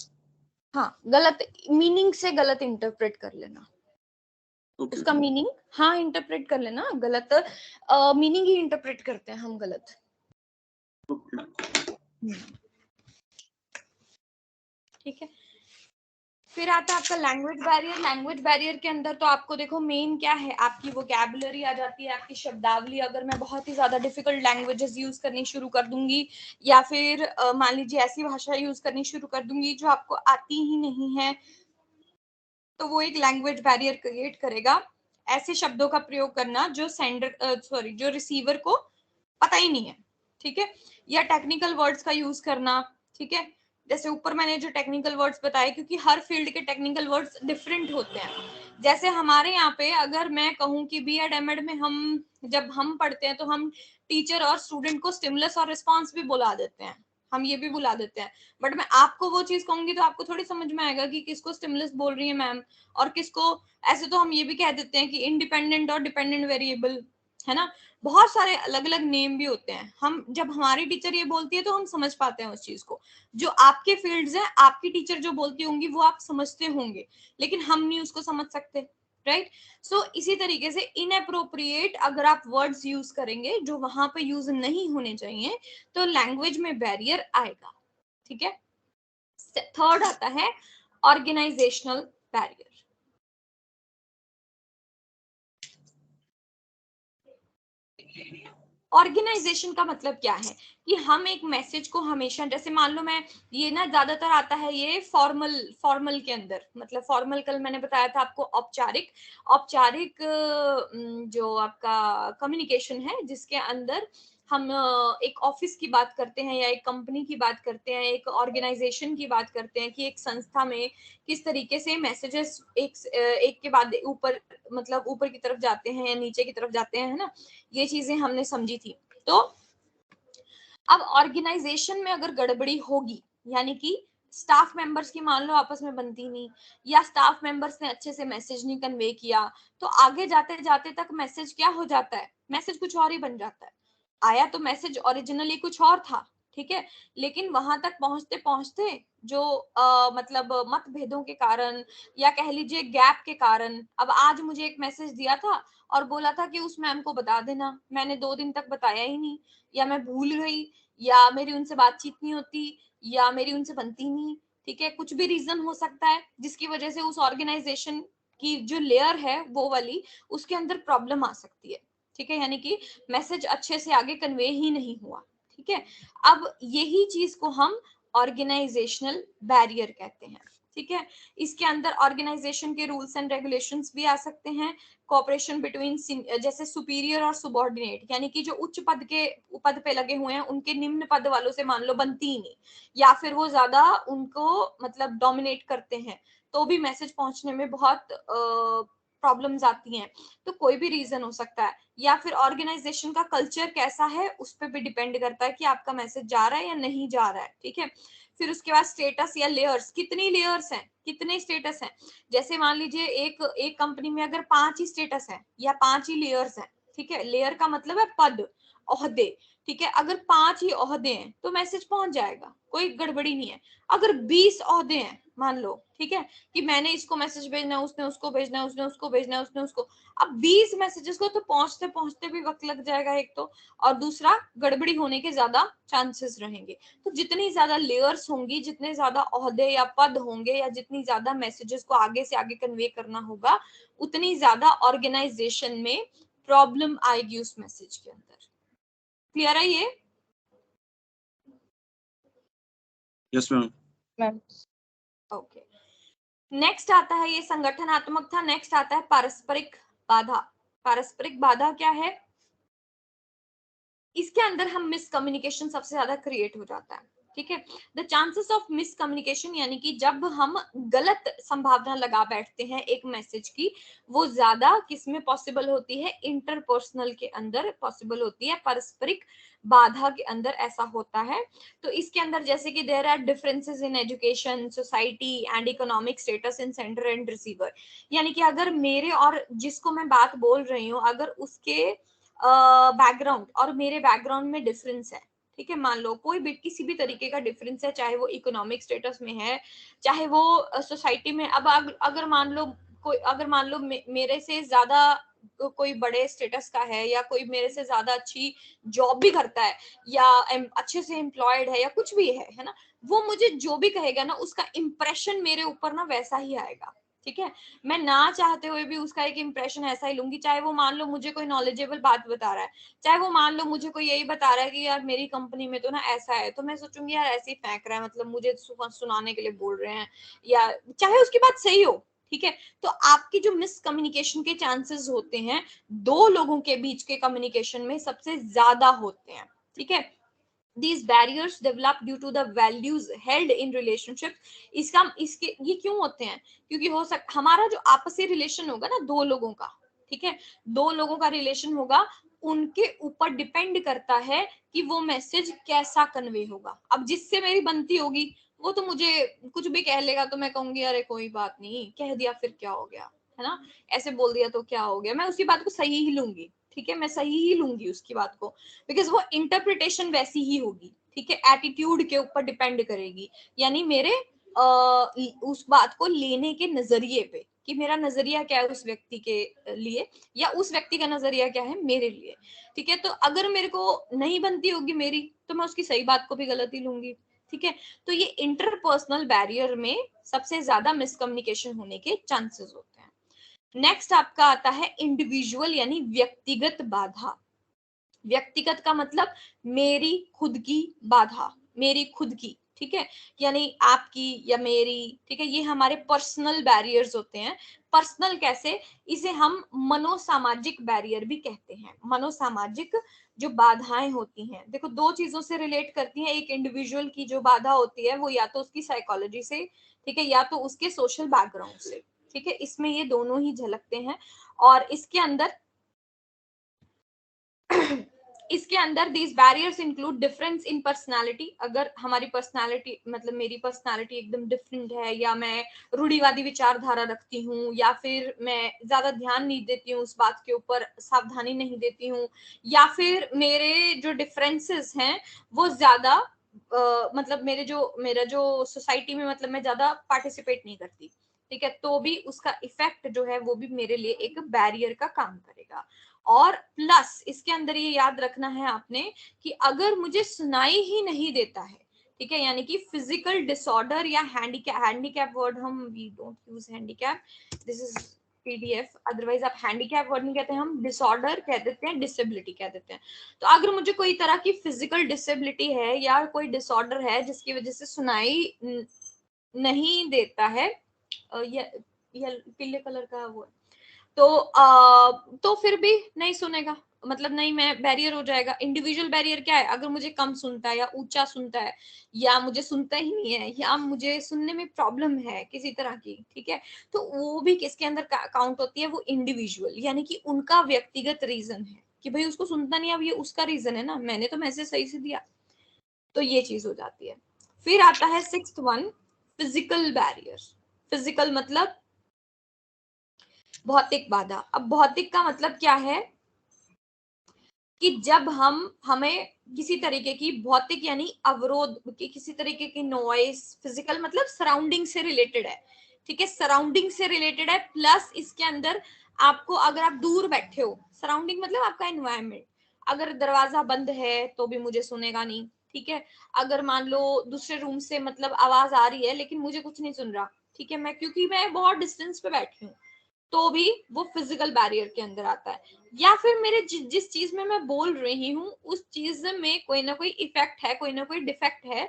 हाँ, गलत मीनिंग से गलत इंटरप्रेट कर लेना, ओके। उसका मीनिंग, हाँ इंटरप्रेट कर लेना, गलत मीनिंग ही इंटरप्रेट करते हैं हम गलत। ठीक है। फिर आता है आपका लैंग्वेज बैरियर। लैंग्वेज बैरियर के अंदर तो आपको देखो मेन क्या है, आपकी वोकैबुलरी आ जाती है, आपकी शब्दावली। अगर मैं बहुत ही ज्यादा डिफिकल्ट लैंग्वेजेस यूज करनी शुरू कर दूंगी, या फिर मान लीजिए ऐसी भाषा यूज करनी शुरू कर दूंगी जो आपको आती ही नहीं है, तो वो एक लैंग्वेज बैरियर क्रिएट करेगा। ऐसे शब्दों का प्रयोग करना जो जो रिसीवर को पता ही नहीं है, ठीक है, या टेक्निकल वर्ड्स का यूज करना, ठीक है, जैसे ऊपर मैंने जो टेक्निकल वर्ड्स बताए, क्योंकि हर फील्ड के टेक्निकल वर्ड्स डिफरेंट होते हैं। जैसे हमारे यहाँ पे अगर मैं कहूँ कि बीएड एमएड में हम जब हम पढ़ते हैं तो हम टीचर और स्टूडेंट को स्टिमुलस और रिस्पॉन्स भी बुला देते हैं, हम ये भी बुला देते हैं। बट मैं आपको वो चीज कहूंगी तो आपको थोड़ी समझ में आएगा कि किसको स्टिमुलस बोल रही है मैम और किसको, ऐसे तो हम ये भी कह देते हैं कि इंडिपेंडेंट और डिपेंडेंट वेरिएबल, है ना। बहुत सारे अलग अलग नेम भी होते हैं। हम जब हमारी टीचर ये बोलती है तो हम समझ पाते हैं उस चीज को। जो आपके फील्ड्स हैं, आपकी टीचर जो बोलती होंगी वो आप समझते होंगे, लेकिन हम नहीं उसको समझ सकते, राइट। सो इसी तरीके से इनअप्रोप्रिएट अगर आप वर्ड्स यूज करेंगे जो वहां पे यूज नहीं होने चाहिए तो लैंग्वेज में बैरियर आएगा, ठीक है। थर्ड आता है ऑर्गेनाइजेशनल बैरियर। ऑर्गेनाइजेशन का मतलब क्या है कि हम एक मैसेज को हमेशा, जैसे मान लो मैं ये ना ज्यादातर आता है ये फॉर्मल के अंदर, मतलब फॉर्मल कल मैंने बताया था आपको, औपचारिक जो आपका कम्युनिकेशन है जिसके अंदर हम एक ऑफिस की बात करते हैं या एक कंपनी की बात करते हैं, एक ऑर्गेनाइजेशन की बात करते हैं कि एक संस्था में किस तरीके से मैसेजेस एक के बाद ऊपर, मतलब ऊपर की तरफ जाते हैं या नीचे की तरफ जाते हैं, है ना। ये चीजें हमने समझी थी। तो अब ऑर्गेनाइजेशन में अगर गड़बड़ी होगी, यानी कि स्टाफ मेंबर्स की मान लो आपस में बनती नहीं, या स्टाफ मेंबर्स ने अच्छे से मैसेज नहीं कन्वे किया, तो आगे जाते जाते तक मैसेज क्या हो जाता है, मैसेज कुछ और ही बन जाता है। आया तो मैसेज ओरिजिनली कुछ और था, ठीक है, लेकिन वहां तक पहुंचते पहुंचते जो मतलब मतभेदों के कारण या कह लीजिए गैप के कारण, अब आज मुझे एक मैसेज दिया था और बोला था कि उस मैम को बता देना, मैंने 2 दिन तक बताया ही नहीं, या मैं भूल गई, या मेरी उनसे बातचीत नहीं होती, या मेरी उनसे बनती नहीं, ठीक है, कुछ भी रीजन हो सकता है जिसकी वजह से उस ऑर्गेनाइजेशन की जो लेयर है वो वाली, उसके अंदर प्रॉब्लम आ सकती है, ठीक है, यानी कि मैसेज अच्छे से आगे कन्वे ही नहीं हुआ, ठीक है। अब यही चीज को हम ऑर्गेनाइजेशनल बैरियर कहते हैं, ठीक है। इसके अंदर ऑर्गेनाइजेशन के रूल्स एंड रेगुलेशंस भी आ सकते हैं, कोऑपरेशन बिटवीन जैसे सुपीरियर और सुबॉर्डिनेट, यानी कि जो उच्च पद पे लगे हुए हैं उनके निम्न पद वालों से मान लो बनती ही नहीं, या फिर वो ज्यादा उनको मतलब डोमिनेट करते हैं, तो भी मैसेज पहुंचने में बहुत प्रॉब्लम्स आती हैं। तो कोई भी रीजन हो सकता है, या फिर ऑर्गेनाइजेशन का कल्चर कैसा है उस पर भी डिपेंड करता है कि आपका मैसेज जा रहा है या नहीं जा रहा है, ठीक है। फिर उसके बाद स्टेटस या लेयर्स, कितनी लेयर्स हैं, कितने स्टेटस हैं। जैसे मान लीजिए एक कंपनी में अगर 5 ही स्टेटस है या 5 ही लेयर्स हैं, ठीक है, लेयर का मतलब है पद, ओहदे, ठीक है, अगर 5 ही ओहदे हैं तो मैसेज पहुंच जाएगा, कोई गड़बड़ी नहीं है। अगर 20 ओहदे हैं मान लो, ठीक है, कि मैंने इसको मैसेज भेजना है, उसने उसको भेजना है, उसने उसको भेजना है, उसने उसको, अब 20 मैसेजेस को तो पहुंचते पहुंचते भी वक्त लग जाएगा एक तो, और दूसरा गड़बड़ी होने के ज्यादा चांसेस रहेंगे। तो जितनी ज्यादा लेयर्स होंगी, जितने ज्यादा ओहदे या पद होंगे, या जितनी ज्यादा मैसेजेस को आगे से आगे कन्वे करना होगा, उतनी ज्यादा ऑर्गेनाइजेशन में प्रॉब्लम आएगी उस मैसेज के अंदर। क्लियर है ये? Yes ma'am. Ma'am okay, next आता है, ये संगठनात्मक था, नेक्स्ट आता है पारस्परिक बाधा। पारस्परिक बाधा क्या है? इसके अंदर हम मिसकम्युनिकेशन सबसे ज्यादा क्रिएट हो जाता है, ठीक है। द चांसेस ऑफ मिसकम्युनिकेशन, यानी कि जब हम गलत संभावना लगा बैठते हैं एक मैसेज की, वो ज्यादा किसमें पॉसिबल होती है, इंटरपर्सनल के अंदर पॉसिबल होती है, पारस्परिक बाधा के अंदर ऐसा होता है। तो इसके अंदर जैसे कि there are differences in education, society and economic status in sender and receiver, यानी कि अगर मेरे और जिसको मैं बात बोल रही हूँ, अगर उसके बैकग्राउंड और मेरे बैकग्राउंड में डिफरेंस है, ठीक है, मान लो कोई भी किसी भी तरीके का डिफरेंस है, चाहे वो इकोनॉमिक स्टेटस में है, चाहे वो सोसाइटी में, अब अगर मान लो कोई, अगर मान लो मेरे से ज्यादा कोई बड़े स्टेटस का है, या कोई मेरे से ज्यादा अच्छी जॉब भी करता है, या अच्छे से एम्प्लॉयड है, या कुछ भी है ना, वो मुझे जो भी कहेगा ना, उसका इंप्रेशन मेरे ऊपर ना वैसा ही आएगा, ठीक है। मैं ना चाहते हुए भी उसका एक इंप्रेशन ऐसा ही लूंगी, चाहे वो मान लो मुझे कोई नॉलेजेबल बात बता रहा है, चाहे वो मान लो मुझे कोई यही बता रहा है कि यार मेरी कंपनी में तो ना ऐसा है, तो मैं सोचूंगी यार ऐसे ही फेंक रहा है, मतलब मुझे सुनाने के लिए बोल रहे हैं, या चाहे उसकी बात सही हो, ठीक है। तो आपकी जो मिसकम्युनिकेशन के चांसेस होते हैं, 2 लोगों के बीच के कम्युनिकेशन में सबसे ज्यादा होते हैं, ठीक है। these barriers develop due to the values held in relationship. इसके ये क्यों होते हैं? क्योंकि हमारा जो आपसी रिलेशन होगा ना दो लोगों का, ठीक है, दो लोगों का रिलेशन होगा, उनके ऊपर डिपेंड करता है कि वो मैसेज कैसा कन्वे होगा। अब जिससे मेरी बनती होगी वो तो मुझे कुछ भी कह लेगा तो मैं कहूंगी अरे कोई बात नहीं, कह दिया फिर क्या हो गया, है ना, ऐसे बोल दिया तो क्या हो गया, मैं उसकी बात को सही ही लूंगी, ठीक है, मैं सही ही लूंगी उसकी बात को, बिकॉज वो इंटरप्रिटेशन वैसी ही होगी, ठीक है, एटीट्यूड के ऊपर डिपेंड करेगी, यानी मेरे उस बात को लेने के नजरिए पे कि मेरा नजरिया क्या है उस व्यक्ति के लिए या उस व्यक्ति का नजरिया क्या है मेरे लिए, ठीक है। तो अगर मेरे को नहीं बनती होगी मेरी तो मैं उसकी सही बात को भी गलत ही लूंगी, ठीक है। तो ये इंटरपर्सनल बैरियर में सबसे ज्यादा मिसकम्युनिकेशन होने के चांसेस होते हैं। नेक्स्ट आपका आता है इंडिविजुअल यानी व्यक्तिगत बाधा। व्यक्तिगत का मतलब मेरी खुद की बाधा, मेरी खुद की, ठीक है, यानी आपकी या मेरी, ठीक है, ये हमारे पर्सनल बैरियर्स होते हैं। पर्सनल कैसे, इसे हम मनोसामाजिक बैरियर भी कहते हैं। मनोसामाजिक जो बाधाएं होती हैं, देखो दो चीजों से रिलेट करती हैं। एक इंडिविजुअल की जो बाधा होती है वो या तो उसकी साइकोलॉजी से, ठीक है, या तो उसके सोशल बैकग्राउंड से, ठीक है, इसमें ये दोनों ही झलकते हैं। और इसके अंदर these barriers include difference in personality। अगर हमारी पर्सनालिटी मतलब मेरी पर्सनालिटी एकदम डिफरेंट है, या मैं रूढ़िवादी विचारधारा रखती हूँ, या फिर मैं ज्यादा ध्यान नहीं देती हूँ उस बात के ऊपर, सावधानी नहीं देती हूँ, या फिर मेरे जो डिफरेंसेस हैं वो ज्यादा मतलब मेरा जो सोसाइटी में मतलब मैं ज्यादा पार्टिसिपेट नहीं करती, ठीक है, तो भी उसका इफेक्ट जो है वो भी मेरे लिए एक बैरियर का काम करेगा। और प्लस इसके अंदर ये याद रखना है आपने कि अगर मुझे सुनाई ही नहीं देता है, ठीक है, यानी कि फिजिकल डिसऑर्डर या हैंडीकैप वर्ड हम we don't use handicap, this is PDF, otherwise आप हैंडीकैप वर्ड नहीं कहते हैं, हम डिसऑर्डर कह देते हैं, डिसेबिलिटी कह देते हैं। तो अगर मुझे कोई तरह की फिजिकल डिसेबिलिटी है या कोई डिसऑर्डर है जिसकी वजह से सुनाई नहीं देता है, ये पीले कलर का वो, तो फिर भी नहीं सुनेगा, मतलब नहीं, मैं बैरियर हो जाएगा। इंडिविजुअल बैरियर क्या है, अगर मुझे कम सुनता है या ऊंचा सुनता है या मुझे सुनता ही नहीं है या मुझे सुनने में प्रॉब्लम है किसी तरह की, ठीक है, तो वो भी किसके अंदर काउंट होती है, वो इंडिविजुअल, यानी कि उनका व्यक्तिगत रीजन है कि भाई उसको सुनता नहीं, अब ये उसका रीजन है ना, मैंने तो मैसेज सही से दिया, तो ये चीज हो जाती है। फिर आता है sixth one, physical barrier. Physical मतलब भौतिक बाधा। अब भौतिक का मतलब क्या है कि जब हमें किसी तरीके की भौतिक यानी अवरोध की किसी तरीके की नॉइस, फिजिकल मतलब सराउंडिंग से रिलेटेड है, ठीक है, सराउंडिंग से रिलेटेड है, प्लस इसके अंदर आपको अगर आप दूर बैठे हो, सराउंडिंग मतलब आपका एनवायरनमेंट, अगर दरवाजा बंद है तो भी मुझे सुनेगा नहीं, ठीक है, अगर मान लो दूसरे रूम से मतलब आवाज आ रही है लेकिन मुझे कुछ नहीं सुन रहा, ठीक है, मैं क्योंकि मैं बहुत डिस्टेंस पे बैठी हूँ, तो भी वो फिजिकल बैरियर के अंदर आता है। या फिर मेरे जिस चीज में मैं बोल रही हूँ उस चीज में कोई ना कोई इफेक्ट है, कोई ना कोई डिफेक्ट है,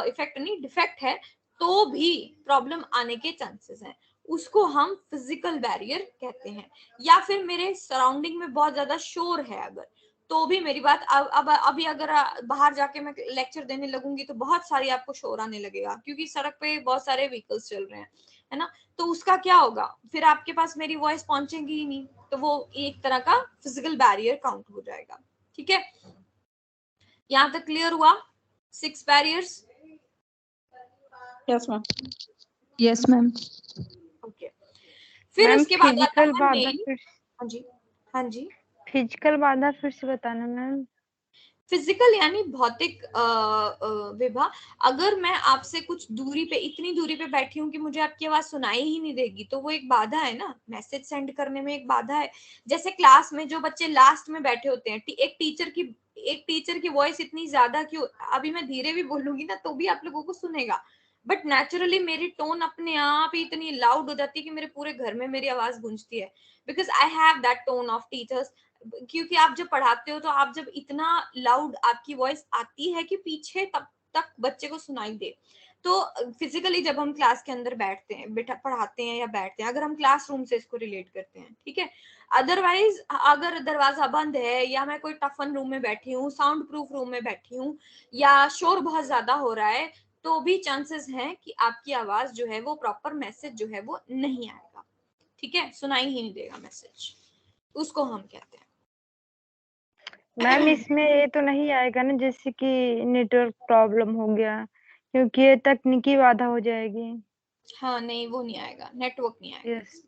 इफेक्ट नहीं डिफेक्ट है, तो भी प्रॉब्लम आने के चांसेस हैं, उसको हम फिजिकल बैरियर कहते हैं। या फिर मेरे सराउंडिंग में बहुत ज्यादा शोर है अगर, तो भी मेरी बात अब अभी अगर बाहर जाके मैं लेक्चर देने लगूंगी तो बहुत सारी आपको शोर आने लगेगा क्योंकि सड़क पे बहुत सारे व्हीकल्स चल रहे हैं, है ना, तो उसका क्या होगा, फिर आपके पास मेरी वॉइस पहुंचेगी ही नहीं, तो वो एक तरह का फिजिकल बैरियर काउंट हो जाएगा, ठीक है। यहाँ तक क्लियर हुआ 6 barriers? Yes ma'am. Yes ma'am. Okay, फिर मैम उसके बाद आता फिजिकल है बाधा मेन। फिर हाँ जी, हाँ जी, फिजिकल बाधा फिर से बताना मैम। फिजिकल यानी भौतिक विभा। अगर मैं आपसे कुछ दूरी पे, इतनी दूरी पे बैठी हूँ कि मुझे आपकी आवाज सुनाई ही नहीं देगी, तो वो एक बाधा है ना, मैसेज सेंड करने में एक बाधा है। जैसे क्लास में जो बच्चे लास्ट में बैठे होते हैं, एक टीचर की वॉइस इतनी ज्यादा क्यों, अभी मैं धीरे भी बोलूंगी ना तो भी आप लोगों को सुनेगा, बट नेचुरली मेरी टोन अपने आप ही इतनी लाउड हो जाती है कि मेरे पूरे घर में मेरी आवाज गूंजती है, because I have that tone of teachers. क्योंकि आप जब पढ़ाते हो तो आप जब इतना लाउड आपकी वॉइस आती है कि पीछे तब तक बच्चे को सुनाई दे, तो फिजिकली जब हम क्लास के अंदर बैठते हैं, पढ़ाते हैं या बैठते हैं, अगर हम क्लासरूम से इसको रिलेट करते हैं, ठीक है। अदरवाइज अगर दरवाजा बंद है या मैं कोई टफन रूम में बैठी हूँ, साउंड प्रूफ रूम में बैठी हूँ, या शोर बहुत ज्यादा हो रहा है, तो भी चांसेस हैं कि आपकी आवाज जो है वो प्रॉपर मैसेज जो है वो नहीं आएगा, ठीक है, सुनाई ही नहीं देगा मैसेज, उसको हम कहते हैं। मैम इसमें ये तो नहीं आएगा ना जैसे कि नेटवर्क प्रॉब्लम हो गया, क्योंकि ये तकनीकी बाधा हो जाएगी। हाँ नहीं, वो नहीं आएगा, नेटवर्क नहीं आएगा। यस।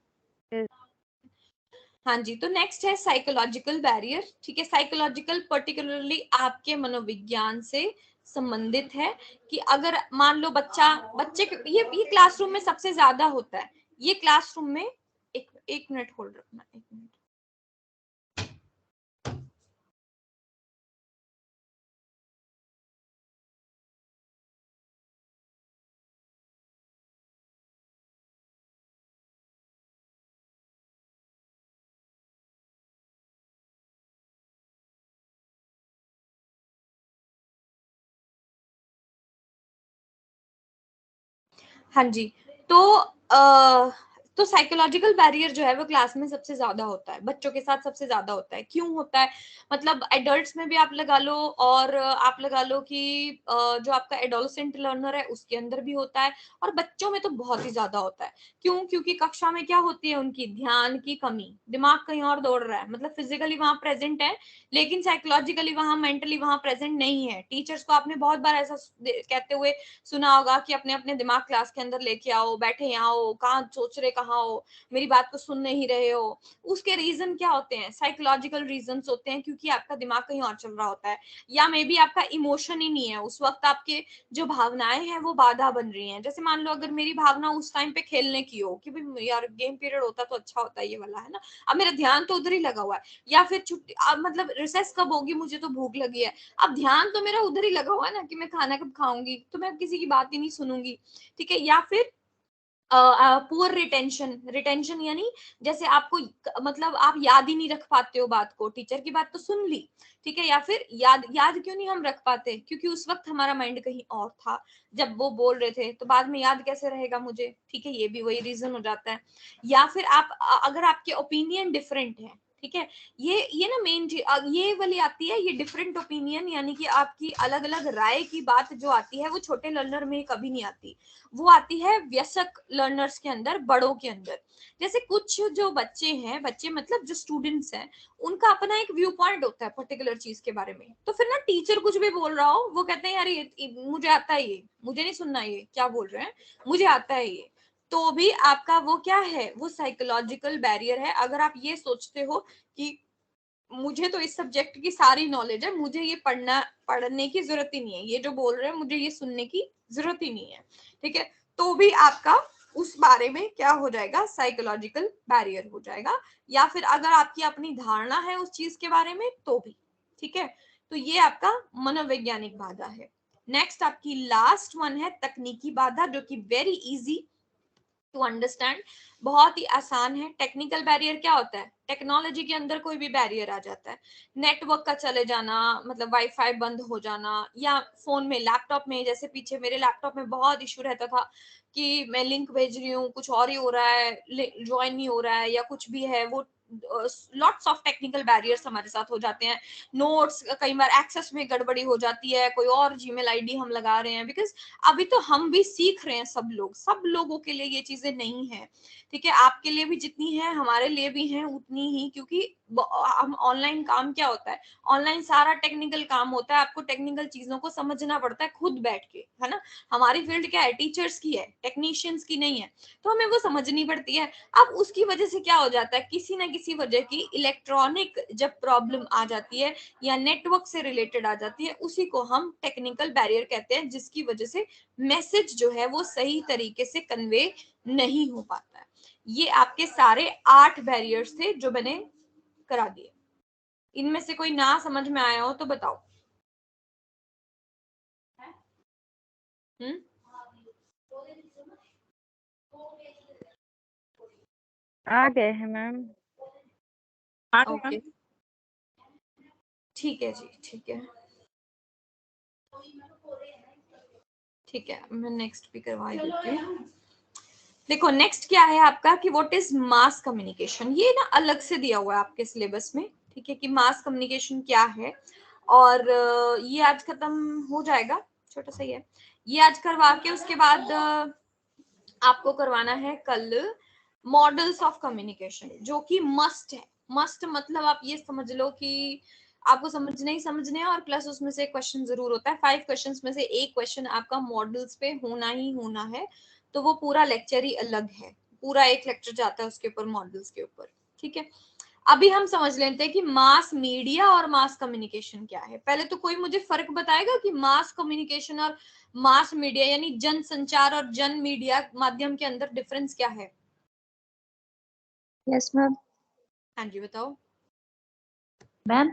हाँ जी, तो नेक्स्ट है साइकोलॉजिकल बैरियर, ठीक है। साइकोलॉजिकल पर्टिकुलरली आपके मनोविज्ञान से संबंधित है कि अगर मान लो बच्चे ये क्लासरूम में सबसे ज्यादा होता है, ये क्लासरूम में एक मिनट होल्ड रखना, एक मिनट। हाँ जी, तो साइकोलॉजिकल बैरियर जो है वो क्लास में सबसे ज्यादा होता है, बच्चों के साथ सबसे ज्यादा होता है। क्यों होता है? मतलब एडल्ट्स में भी आप लगा लो, और आप लगा लो कि जो आपका एडोलसेंट लर्नर है उसके अंदर भी होता है, और बच्चों में तो बहुत ही ज्यादा होता है। क्यों? क्योंकि कक्षा में क्या होती है उनकी, ध्यान की कमी, दिमाग कहीं और दौड़ रहा है, मतलब फिजिकली वहां प्रेजेंट है लेकिन साइकोलॉजिकली वहां, मेंटली वहां प्रेजेंट नहीं है। टीचर्स को आपने बहुत बार ऐसा कहते हुए सुना होगा कि अपने अपने दिमाग क्लास के अंदर लेके आओ, बैठे यहाँ हो, कहाँ सोच रहे, कहाँ हो, मेरी बात को सुन नहीं रहे हो। उसके रीजन क्या होते हैं? साइकोलॉजिकल रीजंस होते हैं, क्योंकि आपका दिमाग कहीं और चल रहा होता है, या मे बी आपका इमोशन ही नहीं है उस वक्त, आपके जो भावनाएं हैं वो बाधा बन रही हैं। जैसे मान लो अगर मेरी भावना उस टाइम पे खेलने की हो कि भाई यार गेम पीरियड होता तो अच्छा होता है ये वाला, है ना, अब मेरा ध्यान तो उधर ही लगा हुआ है, या फिर छुट्टी, मतलब रिसेस कब होगी, मुझे तो भूख लगी है, अब ध्यान तो मेरा उधर ही लगा हुआ है ना कि मैं खाना कब खाऊंगी, तो मैं किसी की बात ही नहीं सुनूंगी, ठीक है। या फिर पुअर रिटेंशन यानी जैसे आपको मतलब आप याद ही नहीं रख पाते हो बात को, टीचर की बात तो सुन ली, ठीक है, या फिर याद क्यों नहीं हम रख पाते? क्योंकि उस वक्त हमारा माइंड कहीं और था जब वो बोल रहे थे, तो बाद में याद कैसे रहेगा मुझे, ठीक है, ये भी वही रीजन हो जाता है। या फिर आप अगर आपके ओपिनियन डिफरेंट है, ठीक है, ये ना मेन ये वाली आती है, ये डिफरेंट ओपिनियन, यानी कि आपकी अलग अलग राय की बात जो आती है वो छोटे लर्नर में कभी नहीं आती, वो आती है वयस्क लर्नर्स के अंदर, बड़ों के अंदर। जैसे कुछ जो बच्चे हैं, बच्चे मतलब जो स्टूडेंट्स हैं, उनका अपना एक व्यू पॉइंट होता है पर्टिकुलर चीज के बारे में, तो फिर ना टीचर कुछ भी बोल रहा हो वो कहते हैं यार ये मुझे आता है, ये मुझे नहीं सुनना, ये क्या बोल रहे हैं, मुझे आता है ये। तो भी आपका वो क्या है, वो साइकोलॉजिकल बैरियर है। अगर आप ये सोचते हो कि मुझे तो इस सब्जेक्ट की सारी नॉलेज है, मुझे ये पढ़ने की जरूरत ही नहीं है, ये जो बोल रहे हैं मुझे ये सुनने की जरूरत ही नहीं है, ठीक है, तो भी आपका उस बारे में क्या हो जाएगा, साइकोलॉजिकल बैरियर हो जाएगा। या फिर अगर आपकी अपनी धारणा है उस चीज के बारे में तो भी, ठीक है। तो ये आपका मनोवैज्ञानिक बाधा है। नेक्स्ट आपकी लास्ट वन है तकनीकी बाधा, जो कि वेरी इजी टू अंडरस्टैंड, बहुत ही आसान है। टेक्निकल बैरियर क्या होता है? टेक्नोलॉजी के अंदर कोई भी बैरियर आ जाता है, नेटवर्क का चले जाना, मतलब वाईफाई बंद हो जाना, या फोन में, लैपटॉप में, जैसे पीछे मेरे लैपटॉप में बहुत इशू रहता था कि मैं लिंक भेज रही हूँ, कुछ और ही हो रहा है, ज्वाइन नहीं हो रहा है, या कुछ भी है, वो लॉट्स ऑफ टेक्निकल बैरियर्स हमारे साथ हो जाते हैं। नोट्स कई बार एक्सेस में गड़बड़ी हो जाती है, कोई और जीमेल आईडी हम लगा रहे हैं, बिकॉज अभी तो हम भी सीख रहे हैं, सब लोगों के लिए ये चीजें नहीं है, ठीक है, आपके लिए भी जितनी है हमारे लिए भी है उतनी ही, क्योंकि हम ऑनलाइन काम क्या होता है, ऑनलाइन सारा टेक्निकल काम होता है, आपको टेक्निकल चीजों को समझना पड़ता है खुद बैठ के, है ना। हमारी फील्ड क्या है, टीचर्स की है, टेक्नीशियंस की नहीं है, तो हमें वो समझनी पड़ती है। अब उसकी वजह से क्या हो जाता है, किसी ना किसी वजह की इलेक्ट्रॉनिक जब प्रॉब्लम आ जाती है या नेटवर्क से रिलेटेड आ जाती है, उसी को हम टेक्निकल बैरियर कहते हैं, जिसकी वजह से मैसेज जो है वो सही तरीके से कन्वे नहीं हो पाता है। ये आपके सारे 8 बैरियर्स थे जो मैंने करा दिए। इनमें से कोई ना समझ में आया हो तो बताओ। आ गए हैं मैम। ओके, ठीक है जी, ठीक है। ठीक है, मैं नेक्स्ट भी करवा देती हूँ। देखो नेक्स्ट क्या है आपका कि व्हाट इज मास कम्युनिकेशन। ये ना अलग से दिया हुआ है आपके सिलेबस में, ठीक है, कि मास कम्युनिकेशन क्या है। और ये आज खत्म हो जाएगा, छोटा सा ही है ये, आज करवा के उसके बाद आपको करवाना है कल मॉडल्स ऑफ कम्युनिकेशन, जो कि मस्ट है। मस्ट मतलब आप ये समझ लो कि आपको समझने ही समझने हैं, और प्लस उसमें से क्वेश्चन जरूर होता है। 5 क्वेश्चंस में से एक क्वेश्चन आपका मॉडल्स पे होना ही होना है, तो वो पूरा लेक्चर ही अलग है, पूरा एक लेक्चर जाता है उसके ऊपर, मॉडल्स के ऊपर, ठीक है। अभी हम समझ लेते हैं कि मास मीडिया और मास कम्युनिकेशन क्या है। पहले तो कोई मुझे फर्क बताएगा कि मास कम्युनिकेशन और मास मीडिया यानी जन संचार और जन मीडिया माध्यम के अंदर डिफरेंस क्या है? Yes ma'am. हाँ जी बताओ। मैम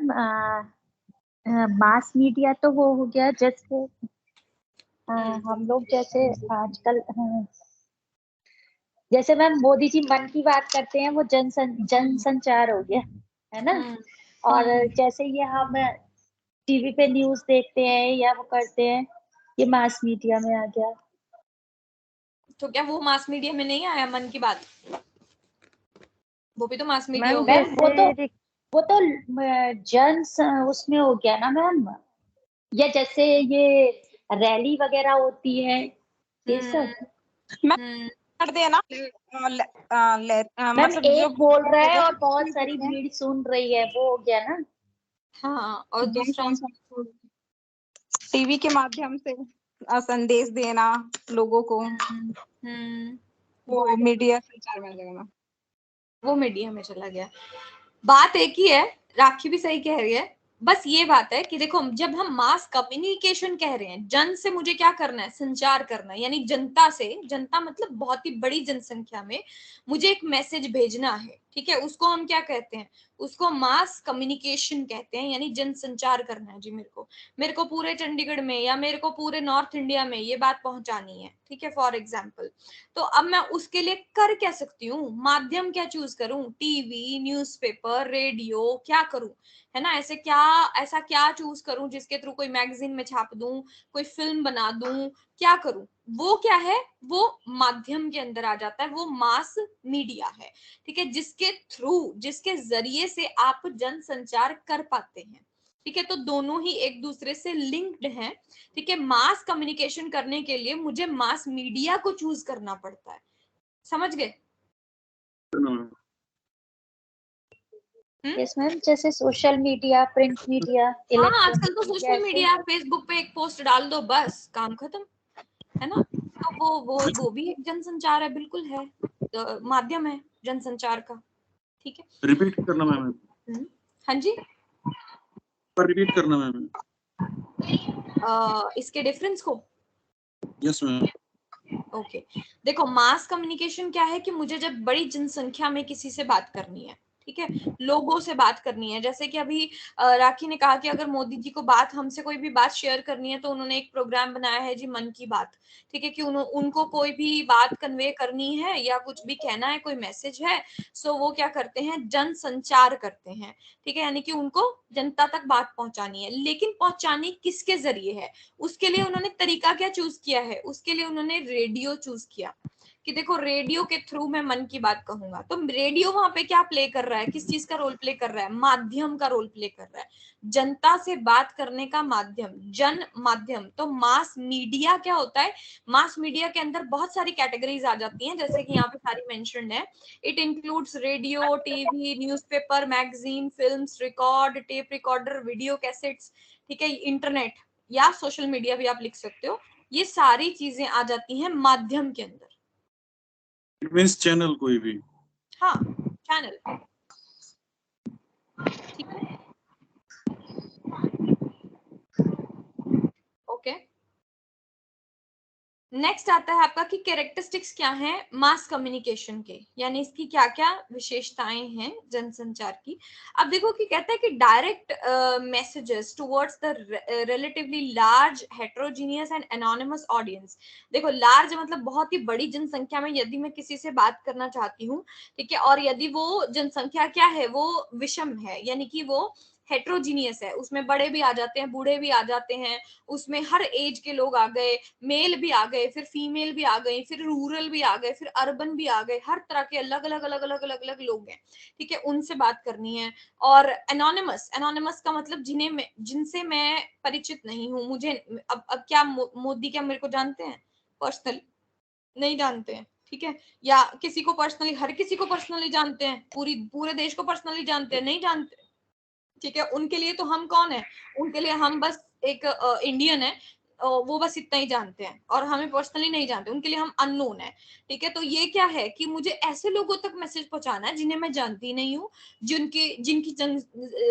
मास मीडिया तो वो हो गया जैसे हम लोग जैसे आजकल जैसे मैम मोदी जी मन की बात करते हैं, वो जन संचार हो गया, है ना। और जैसे ये हम टीवी पे न्यूज देखते हैं या वो करते हैं, ये मास मीडिया में आ गया। तो क्या वो मास मीडिया में नहीं आया मन की बात? वो भी तो मास मीडिया मैम हो गया। वो तो उसमें हो गया ना मैम। या जैसे ये रैली वगैरह होती है, ये सब। कर देना मैम मतलब जो एक बोल रहा है और बहुत सारी भीड़ सुन रही है, वो हो गया ना। हाँ, और दूसरा टीवी के माध्यम से संदेश देना लोगों को, वो मीडिया संचार में लगना, वो मीडिया में चला गया। बात एक ही है, राखी भी सही कह रही है। बस ये बात है कि देखो, जब हम मास कम्युनिकेशन कह रहे हैं, जन से मुझे क्या करना है, संचार करना है, यानी जनता से, जनता मतलब बहुत ही बड़ी जनसंख्या में मुझे एक मैसेज भेजना है, ठीक है, उसको हम क्या कहते हैं, उसको मास कम्युनिकेशन कहते हैं, यानी जन संचार करना है जी। मेरे को पूरे चंडीगढ़ में या मेरे को पूरे नॉर्थ इंडिया में ये बात पहुंचानी है, ठीक है, फॉर एग्जाम्पल। तो अब मैं उसके लिए कर क्या सकती हूँ, माध्यम क्या चूज करूं, टीवी, न्यूज़पेपर, रेडियो, क्या करूं, है ना। ऐसा क्या चूज करूं जिसके थ्रू कोई मैगजीन में छाप दूं, कोई फिल्म बना दूं, क्या करूं, वो क्या है, वो माध्यम के अंदर आ जाता है, वो मास मीडिया है, ठीक है, जिसके थ्रू, जिसके जरिए से आप जन संचार कर पाते हैं, ठीक है। तो दोनों ही एक दूसरे से लिंक्ड हैं, ठीक है। मास कम्युनिकेशन करने के लिए मुझे मास मीडिया को चूज करना पड़ता है, समझ गए? यस मैम, जैसे सोशल मीडिया, प्रिंट मीडिया, हाँ, आजकल तो electronic media, social media, Facebook पे एक पोस्ट डाल दो, बस काम खत्म, है ना। तो वो भी एक जनसंचार है, बिल्कुल है, तो माध्यम है जनसंचार का, ठीक है। रिपीट करना मैम, हाँ जी, पर रिपीट करना मैम इसके डिफरेंस को। Yes ma'am. ओके, देखो मास कम्युनिकेशन क्या है कि मुझे जब बड़ी जनसंख्या में किसी से बात करनी है, ठीक है, लोगों से बात करनी है, जैसे कि अभी राखी ने कहा कि अगर मोदी जी को बात, हमसे कोई भी बात शेयर करनी है, तो उन्होंने एक प्रोग्राम बनाया है जी, मन की बात, ठीक है, कि उनको कोई भी बात कन्वे करनी है या कुछ भी कहना है, कोई मैसेज है, सो वो क्या करते हैं, जन संचार करते हैं, ठीक है, यानी कि उनको जनता तक बात पहुंचानी है। लेकिन पहुंचानी किसके जरिए है, उसके लिए उन्होंने तरीका क्या चूज किया है, उसके लिए उन्होंने रेडियो चूज किया, कि देखो रेडियो के थ्रू मैं मन की बात कहूंगा। तो रेडियो वहां पे क्या प्ले कर रहा है, किस चीज का रोल प्ले कर रहा है, माध्यम का रोल प्ले कर रहा है, जनता से बात करने का माध्यम, जन माध्यम। तो मास मीडिया क्या होता है, मास मीडिया के अंदर बहुत सारी कैटेगरीज आ जाती हैं, जैसे कि यहाँ पे सारी मेंशन्ड है। It includes radio, TV, newspaper, magazine, films, record, tape recorder, video cassettes, ठीक है, इंटरनेट या सोशल मीडिया भी आप लिख सकते हो। ये सारी चीजें आ जाती हैं माध्यम के अंदर। इट मींस चैनल कोई भी। हाँ, चैनल, ठीक है, ओके। नेक्स्ट आता है आपका कि कैरेक्टरिस्टिक्स क्या हैं मास कम्युनिकेशन के, यानी इसकी क्या क्या विशेषताएं हैं जनसंचार की। अब देखो कि कहता है कि direct messages towards the relatively large heterogeneous and anonymous audience. देखो लार्ज मतलब बहुत ही बड़ी जनसंख्या में यदि मैं किसी से बात करना चाहती हूँ, ठीक है, और यदि वो जनसंख्या क्या है, वो विषम है, यानी कि वो हेट्रोजीनियस है, उसमें बड़े भी आ जाते हैं, बूढ़े भी आ जाते हैं, उसमें हर एज के लोग आ गए, मेल भी आ गए, फिर फीमेल भी आ गई, फिर रूरल भी आ गए, फिर अर्बन भी आ गए, हर तरह के अलग अलग अलग अलग अलग अलग लोग हैं, ठीक है, उनसे बात करनी है। और एनोनिमस, एनोनिमस का मतलब जिनसे मैं परिचित नहीं हूँ, मुझे अब क्या मोदी क्या मेरे को जानते हैं पर्सनली? नहीं जानते हैं, ठीक है, या किसी को पर्सनली, हर किसी को पर्सनली जानते हैं, पूरे देश को पर्सनली जानते हैं? नहीं जानते, ठीक है। उनके लिए तो हम कौन है, उनके लिए हम बस एक इंडियन है, वो बस इतना ही जानते हैं और हमें पर्सनली नहीं जानते, उनके लिए हम अननोन है, ठीक है। तो ये क्या है कि मुझे ऐसे लोगों तक मैसेज पहुंचाना है जिन्हें मैं जानती नहीं हूँ, जिनकी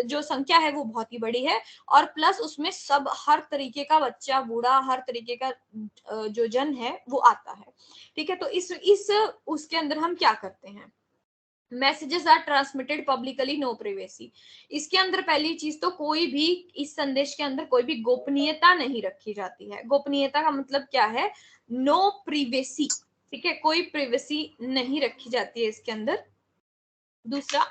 जो संख्या है वो बहुत ही बड़ी है, और प्लस उसमें सब हर तरीके का बच्चा, बूढ़ा, हर तरीके का जो जन है वो आता है, ठीक है। तो इस उसके अंदर हम क्या करते हैं, messages are transmitted publicly, no privacy. इसके अंदर पहली चीज तो कोई भी, इस संदेश के अंदर कोई भी गोपनीयता नहीं रखी जाती है। गोपनीयता का मतलब क्या है, नो प्रिवेसी, ठीक है, कोई प्रिवेसी नहीं रखी जाती है इसके अंदर। दूसरा,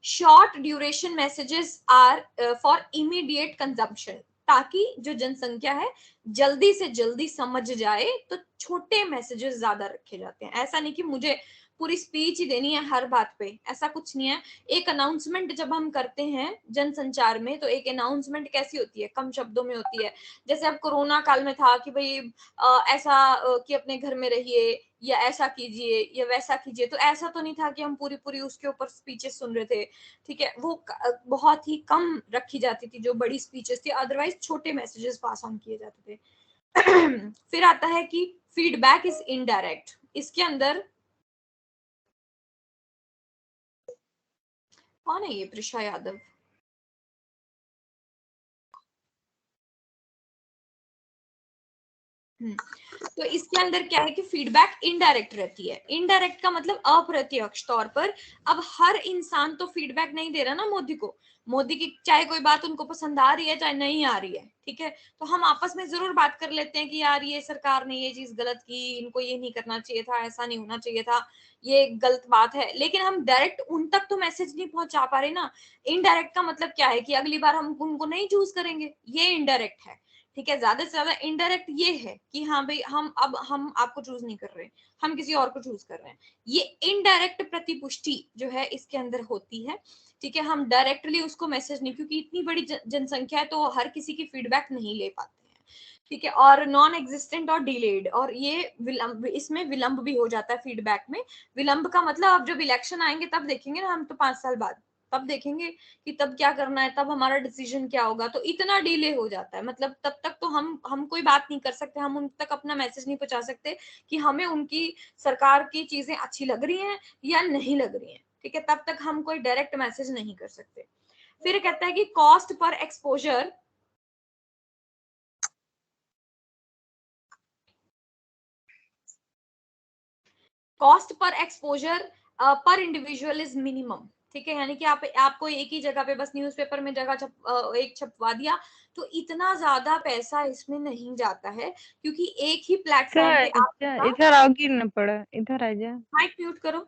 short duration messages are for immediate consumption, ताकि जो जनसंख्या है जल्दी से जल्दी समझ जाए, तो छोटे मैसेजेस ज्यादा रखे जाते हैं। ऐसा नहीं कि मुझे पूरी स्पीच ही देनी है हर बात पे, ऐसा कुछ नहीं है। एक अनाउंसमेंट जब हम करते हैं जनसंचार में, तो एक अनाउंसमेंट कैसी होती है, कम शब्दों में होती है। जैसे अब कोरोना काल में था कि भाई ऐसा कि अपने घर में रहिए, या ऐसा कीजिए, या वैसा कीजिए, तो ऐसा तो नहीं था कि हम पूरी पूरी उसके ऊपर स्पीचेस सुन रहे थे, ठीक है। वो बहुत ही कम रखी जाती थी जो बड़ी स्पीचेस थी, अदरवाइज छोटे मैसेजेस पास ऑन किए जाते थे। फिर आता है कि फीडबैक इज इनडायरेक्ट। इसके अंदर कौन है ये, प्रिशा यादव? तो इसके अंदर क्या है कि फीडबैक इनडायरेक्ट रहती है। इनडायरेक्ट का मतलब अप्रत्यक्ष तौर पर। अब हर इंसान तो फीडबैक नहीं दे रहा ना मोदी को, मोदी की चाहे कोई बात उनको पसंद आ रही है चाहे नहीं आ रही है, ठीक है, तो हम आपस में जरूर बात कर लेते हैं कि यार ये सरकार ने ये चीज गलत की, इनको ये नहीं करना चाहिए था, ऐसा नहीं होना चाहिए था, ये गलत बात है, लेकिन हम डायरेक्ट उन तक तो मैसेज नहीं पहुंचा पा रहे ना। इनडायरेक्ट का मतलब क्या है कि अगली बार हम उनको नहीं चूज करेंगे, ये इनडायरेक्ट है, ठीक है। ज्यादा से ज्यादा इनडायरेक्ट ये है कि हाँ भाई हम आपको चूज नहीं कर रहे, हम किसी और को चूज कर रहे हैं। ये इनडायरेक्ट प्रतिपुष्टि जो है इसके अंदर होती है, ठीक है। हम डायरेक्टली उसको मैसेज नहीं, क्योंकि इतनी बड़ी जनसंख्या है तो हर किसी की फीडबैक नहीं ले पाते हैं, ठीक है। और नॉन एग्जिस्टेंट और डिलेड, और ये विलंब, इसमें विलंब भी हो जाता है फीडबैक में। विलंब का मतलब अब जब इलेक्शन आएंगे तब देखेंगे ना हम, तो 5 साल बाद तब देखेंगे कि तब क्या करना है, तब हमारा डिसीजन क्या होगा, तो इतना डिले हो जाता है। मतलब तब तक तो हम कोई बात नहीं कर सकते, हम उन तक अपना मैसेज नहीं पहुंचा सकते कि हमें उनकी सरकार की चीजें अच्छी लग रही हैं या नहीं लग रही हैं, ठीक है, तब तक हम कोई डायरेक्ट मैसेज नहीं कर सकते। फिर कहता है कि cost per exposure, cost per exposure पर इंडिविजुअल इज मिनिमम, ठीक है। यानी कि आपको एक ही जगह पे बस न्यूज़पेपर में एक छपवा दिया, तो इतना ज्यादा पैसा इसमें नहीं जाता है, क्योंकि एक ही प्लेटफॉर्म पे आप इधर आओगी ना, पड़ा इधर आ जा। माइक म्यूट करो।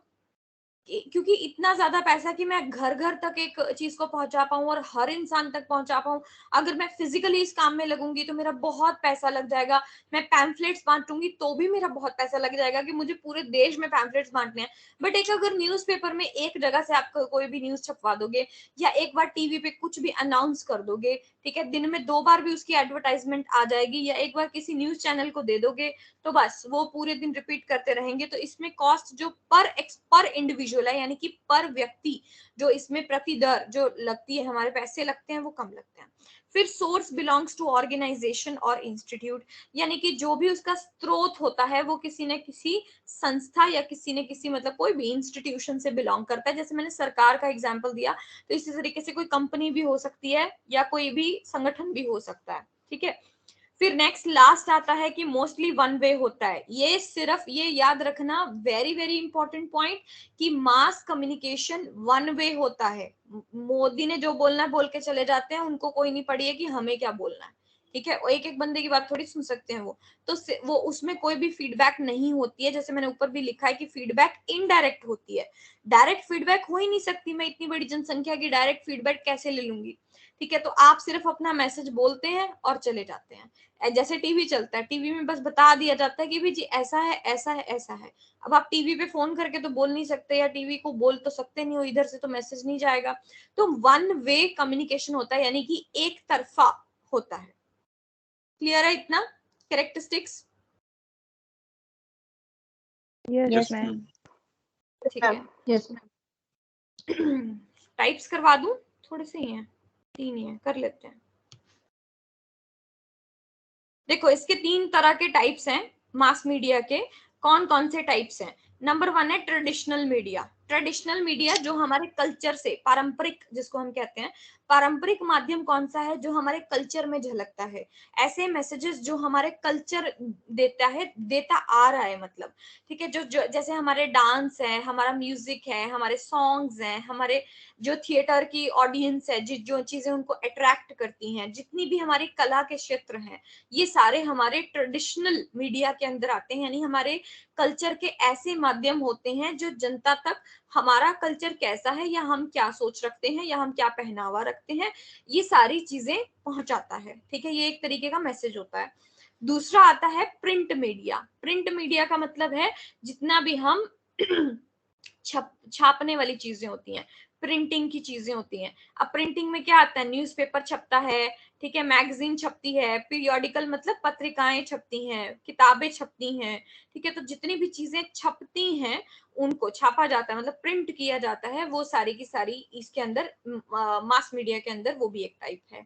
क्योंकि इतना ज्यादा पैसा कि मैं घर घर तक एक चीज को पहुंचा पाऊं और हर इंसान तक पहुंचा पाऊं, अगर मैं फिजिकली इस काम में लगूंगी तो मेरा बहुत पैसा लग जाएगा। मैं पैम्फलेट्स बांटूंगी तो भी मेरा बहुत पैसा लग जाएगा कि मुझे पूरे देश में पैम्फलेट्स बांटने हैं। बट एक अगर न्यूज़पेपर में एक जगह से आप कोई भी न्यूज छपवा दोगे, या एक बार टीवी पे कुछ भी अनाउंस कर दोगे, ठीक है, दिन में 2 बार भी उसकी एडवर्टाइजमेंट आ जाएगी, या एक बार किसी न्यूज चैनल को दे दोगे, तो बस वो पूरे दिन रिपीट करते रहेंगे। तो इसमें कॉस्ट जो पर इंडिविजुअल है, यानी कि पर व्यक्ति जो इसमें प्रति दर जो लगती है, हमारे पैसे लगते हैं, वो कम लगते हैं। फिर सोर्स बिलोंग्स टू ऑर्गेनाइजेशन और इंस्टीट्यूट, यानी कि जो भी उसका स्रोत होता है वो किसी न किसी संस्था या किसी न किसी मतलब कोई भी इंस्टीट्यूशन से बिलोंग करता है। जैसे मैंने सरकार का एग्जांपल दिया, तो इसी तरीके से कोई कंपनी भी हो सकती है या कोई भी संगठन भी हो सकता है, ठीक है। फिर नेक्स्ट लास्ट आता है कि मोस्टली वन वे होता है। ये सिर्फ ये याद रखना, वेरी वेरी इंपॉर्टेंट पॉइंट, कि मास कम्युनिकेशन वन वे होता है। मोदी ने जो बोलना है बोल के चले जाते हैं, उनको कोई नहीं पड़ी है कि हमें क्या बोलना है, ठीक है, एक एक बंदे की बात थोड़ी सुन सकते हैं तो वो उसमें कोई भी फीडबैक नहीं होती है। जैसे मैंने ऊपर भी लिखा है कि फीडबैक इनडायरेक्ट होती है, डायरेक्ट फीडबैक हो ही नहीं सकती। मैं इतनी बड़ी जनसंख्या की डायरेक्ट फीडबैक कैसे ले लूंगी? ठीक है, तो आप सिर्फ अपना मैसेज बोलते हैं और चले जाते हैं। जैसे टीवी चलता है, टीवी में बस बता दिया जाता है कि भाई जी ऐसा है ऐसा है ऐसा है। अब आप टीवी पे फोन करके तो बोल नहीं सकते, या टीवी को बोल तो सकते नहीं हो, इधर से तो मैसेज नहीं जाएगा। तो वन वे कम्युनिकेशन होता है, यानी कि एक तरफा होता है। क्लियर है इतना कैरेक्टरिस्टिक्स? Yes ma'am. ठीक है, यस टाइप्स करवा दूं? थोड़े से ही हैं, 3 ही हैं, कर लेते हैं। देखो इसके 3 तरह के टाइप्स हैं मास मीडिया के। कौन कौन से टाइप्स हैं? नंबर 1 है ट्रेडिशनल मीडिया। ट्रेडिशनल मीडिया जो हमारे कल्चर से, पारंपरिक जिसको हम कहते हैं, पारंपरिक माध्यम कौन सा है? जो हमारे कल्चर में झलकता है, ऐसे मैसेजेस जो हमारे कल्चर देता है, देता आ रहा है मतलब। ठीक है, जो जैसे हमारे डांस है, हमारा म्यूजिक है, हमारे सॉन्ग्स हैं, हमारे जो थिएटर की ऑडियंस है, जो चीजें उनको अट्रैक्ट करती हैं, जितनी भी हमारी कला के क्षेत्र हैं, ये सारे हमारे ट्रेडिशनल मीडिया के अंदर आते हैं। यानी हमारे कल्चर के ऐसे माध्यम होते हैं जो जनता तक हमारा कल्चर कैसा है, या हम क्या सोच रखते हैं, या हम क्या पहनावा रखते हैं, ये सारी चीजें पहुंचाता है। ठीक है, ये एक तरीके का मैसेज होता है। दूसरा आता है प्रिंट मीडिया। प्रिंट मीडिया का मतलब है जितना भी हम छापने वाली चीजें होती हैं, प्रिंटिंग की चीजें होती हैं। अब प्रिंटिंग में क्या आता है? न्यूज़पेपर छपता है, ठीक है, मैगजीन छपती है, पीरियोडिकल मतलब पत्रिकाएं छपती हैं, किताबें छपती हैं। ठीक है, तो जितनी भी चीजें छपती हैं उनको छापा जाता है, मतलब प्रिंट किया जाता है, वो सारी की सारी इसके अंदर मास मीडिया के अंदर वो भी एक टाइप है।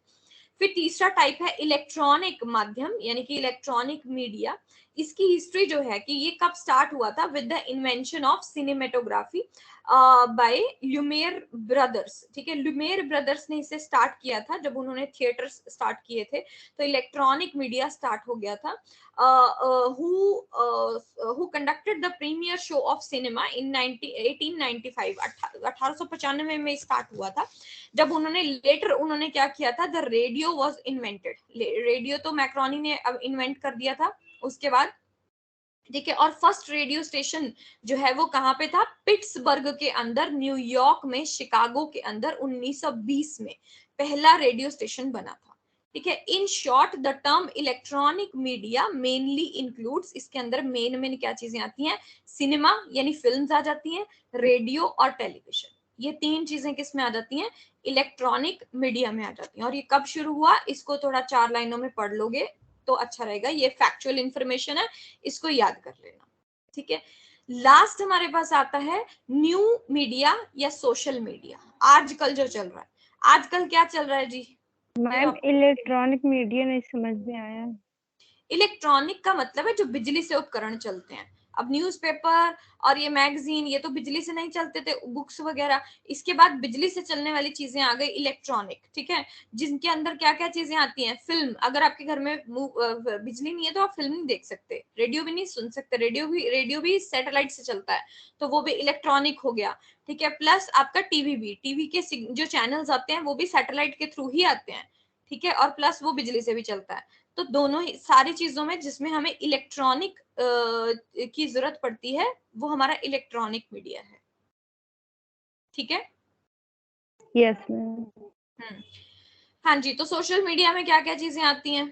फिर तीसरा टाइप है इलेक्ट्रॉनिक माध्यम, यानी कि इलेक्ट्रॉनिक मीडिया। इसकी हिस्ट्री जो है कि ये कब स्टार्ट हुआ था? With the invention of cinematography by Lumiere brothers. ठीक है, ल्यूमियर ब्रदर्स ने इसे स्टार्ट किया था जब उन्होंने थिएटर स्टार्ट किए थे, तो इलेक्ट्रॉनिक मीडिया स्टार्ट हो गया था। who conducted the premiere show of cinema in 1895, 1895 में स्टार्ट हुआ था, जब उन्होंने लेटर उन्होंने क्या किया था? The radio was invented. Radio तो मैक्रोनी ने अब इन्वेंट कर दिया था उसके बाद। ठीक है, और फर्स्ट रेडियो स्टेशन जो है वो कहाँ पे था? पिट्सबर्ग के अंदर, न्यूयॉर्क में, शिकागो के अंदर 1920 में पहला रेडियो स्टेशन बना था। ठीक है, in short the term electronic media mainly includes, इसके अंदर मेन क्या चीजें आती हैं? सिनेमा यानी फिल्म्स आ जाती हैं, रेडियो और टेलीविजन। ये 3 चीजें किस में आ जाती हैं? इलेक्ट्रॉनिक मीडिया में आ जाती हैं। और ये कब शुरू हुआ? इसको थोड़ा 4 लाइनों में पढ़ लोगे तो अच्छा रहेगा, ये फैक्चुअल इंफॉर्मेशन है, इसको याद कर लेना। ठीक है, लास्ट हमारे पास आता है न्यू मीडिया या सोशल मीडिया। आजकल जो चल रहा है, आजकल क्या चल रहा है जी? मैम इलेक्ट्रॉनिक मीडिया नहीं समझ में आया। इलेक्ट्रॉनिक का मतलब है जो बिजली से उपकरण चलते हैं। अब न्यूज़पेपर और ये मैगजीन, ये तो बिजली से नहीं चलते थे, बुक्स वगैरह। इसके बाद बिजली से चलने वाली चीजें आ गई इलेक्ट्रॉनिक। ठीक है, जिनके अंदर क्या क्या चीजें आती हैं? फिल्म, अगर आपके घर में बिजली नहीं है तो आप फिल्म नहीं देख सकते, रेडियो भी नहीं सुन सकते, रेडियो भी सैटेलाइट से चलता है, तो वो भी इलेक्ट्रॉनिक हो गया। ठीक है, प्लस आपका टीवी भी, टीवी के जो चैनल्स आते हैं वो भी सैटेलाइट के थ्रू ही आते हैं। ठीक है, और प्लस वो बिजली से भी चलता है। तो दोनों ही सारी चीजों में जिसमें हमें इलेक्ट्रॉनिक की जरूरत पड़ती है वो हमारा इलेक्ट्रॉनिक मीडिया है। ठीक है, यस मैम। हाँ जी, तो सोशल मीडिया में क्या क्या चीजें आती हैं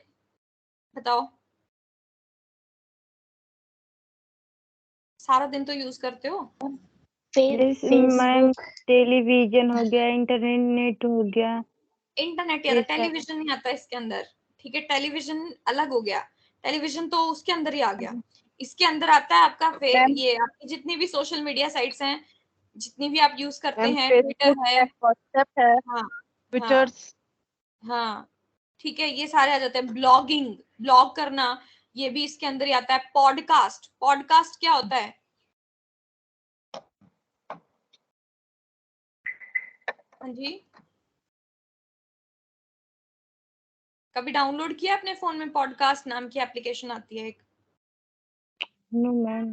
बताओ? सारा दिन तो यूज करते हो। मैम टेलीविजन हो गया, इंटरनेट हो गया। इंटरनेट या टेलीविजन नहीं आता इसके अंदर। ठीक है, टेलीविजन अलग हो गया, टेलीविजन तो उसके अंदर ही आ गया। इसके अंदर आता है आपका ये आपकी जितनी भी सोशल मीडिया साइट्स हैं, जितनी भी आप यूज करते हैं, ट्विटर है, व्हाट्सएप है, हाँ ट्विटर्स, हाँ, ठीक है, ये सारे आ जाते हैं। ब्लॉगिंग, ब्लॉग करना, ये भी इसके अंदर ही आता है। पॉडकास्ट, पॉडकास्ट क्या होता है? हाँ जी, कभी डाउनलोड किया अपने फोन में? पॉडकास्ट नाम की एप्लीकेशन आती है एक, नो मैम।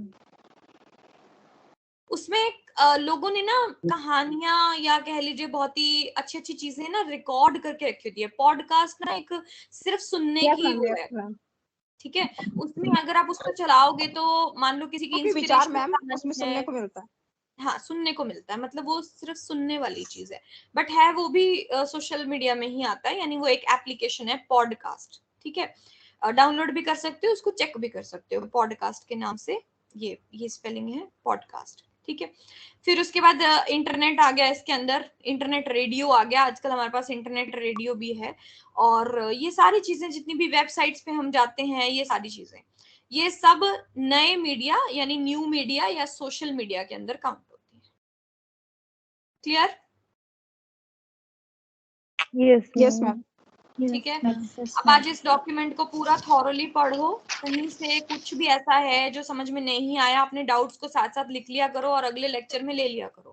उसमें एक लोगों ने ना कहानियां या कह लीजिए बहुत ही अच्छी अच्छी चीजें ना रिकॉर्ड करके रखी होती है। पॉडकास्ट ना एक सिर्फ सुनने की वो है, ठीक है। उसमें अगर आप उसको चलाओगे तो मान लो किसी की विचार इंस्पिरेशनल मैम उसमें कहानी सुनने है, को मिलता है। हाँ सुनने को मिलता है, मतलब वो सिर्फ सुनने वाली चीज है, बट है वो भी सोशल मीडिया में ही आता है, यानी वो एक एप्लीकेशन है पॉडकास्ट, ठीक है। डाउनलोड भी कर सकते हो, उसको चेक भी कर सकते हो, पॉडकास्ट के नाम से ये स्पेलिंग है पॉडकास्ट, ठीक है। फिर उसके बाद इंटरनेट आ गया इसके अंदर, इंटरनेट रेडियो आ गया, आजकल हमारे पास इंटरनेट रेडियो भी है। और ये सारी चीजें जितनी भी वेबसाइट्स पे हम जाते हैं, ये सारी चीजें, ये सब नए मीडिया यानी न्यू मीडिया या सोशल मीडिया के अंदर काउंट होती है। क्लियर? Yes ma'am. ठीक है। अब आज इस डॉक्यूमेंट को पूरा थॉरोली पढ़ो, कहीं से कुछ भी ऐसा है जो समझ में नहीं आया, अपने डाउट्स को साथ साथ लिख लिया करो और अगले लेक्चर में ले लिया करो।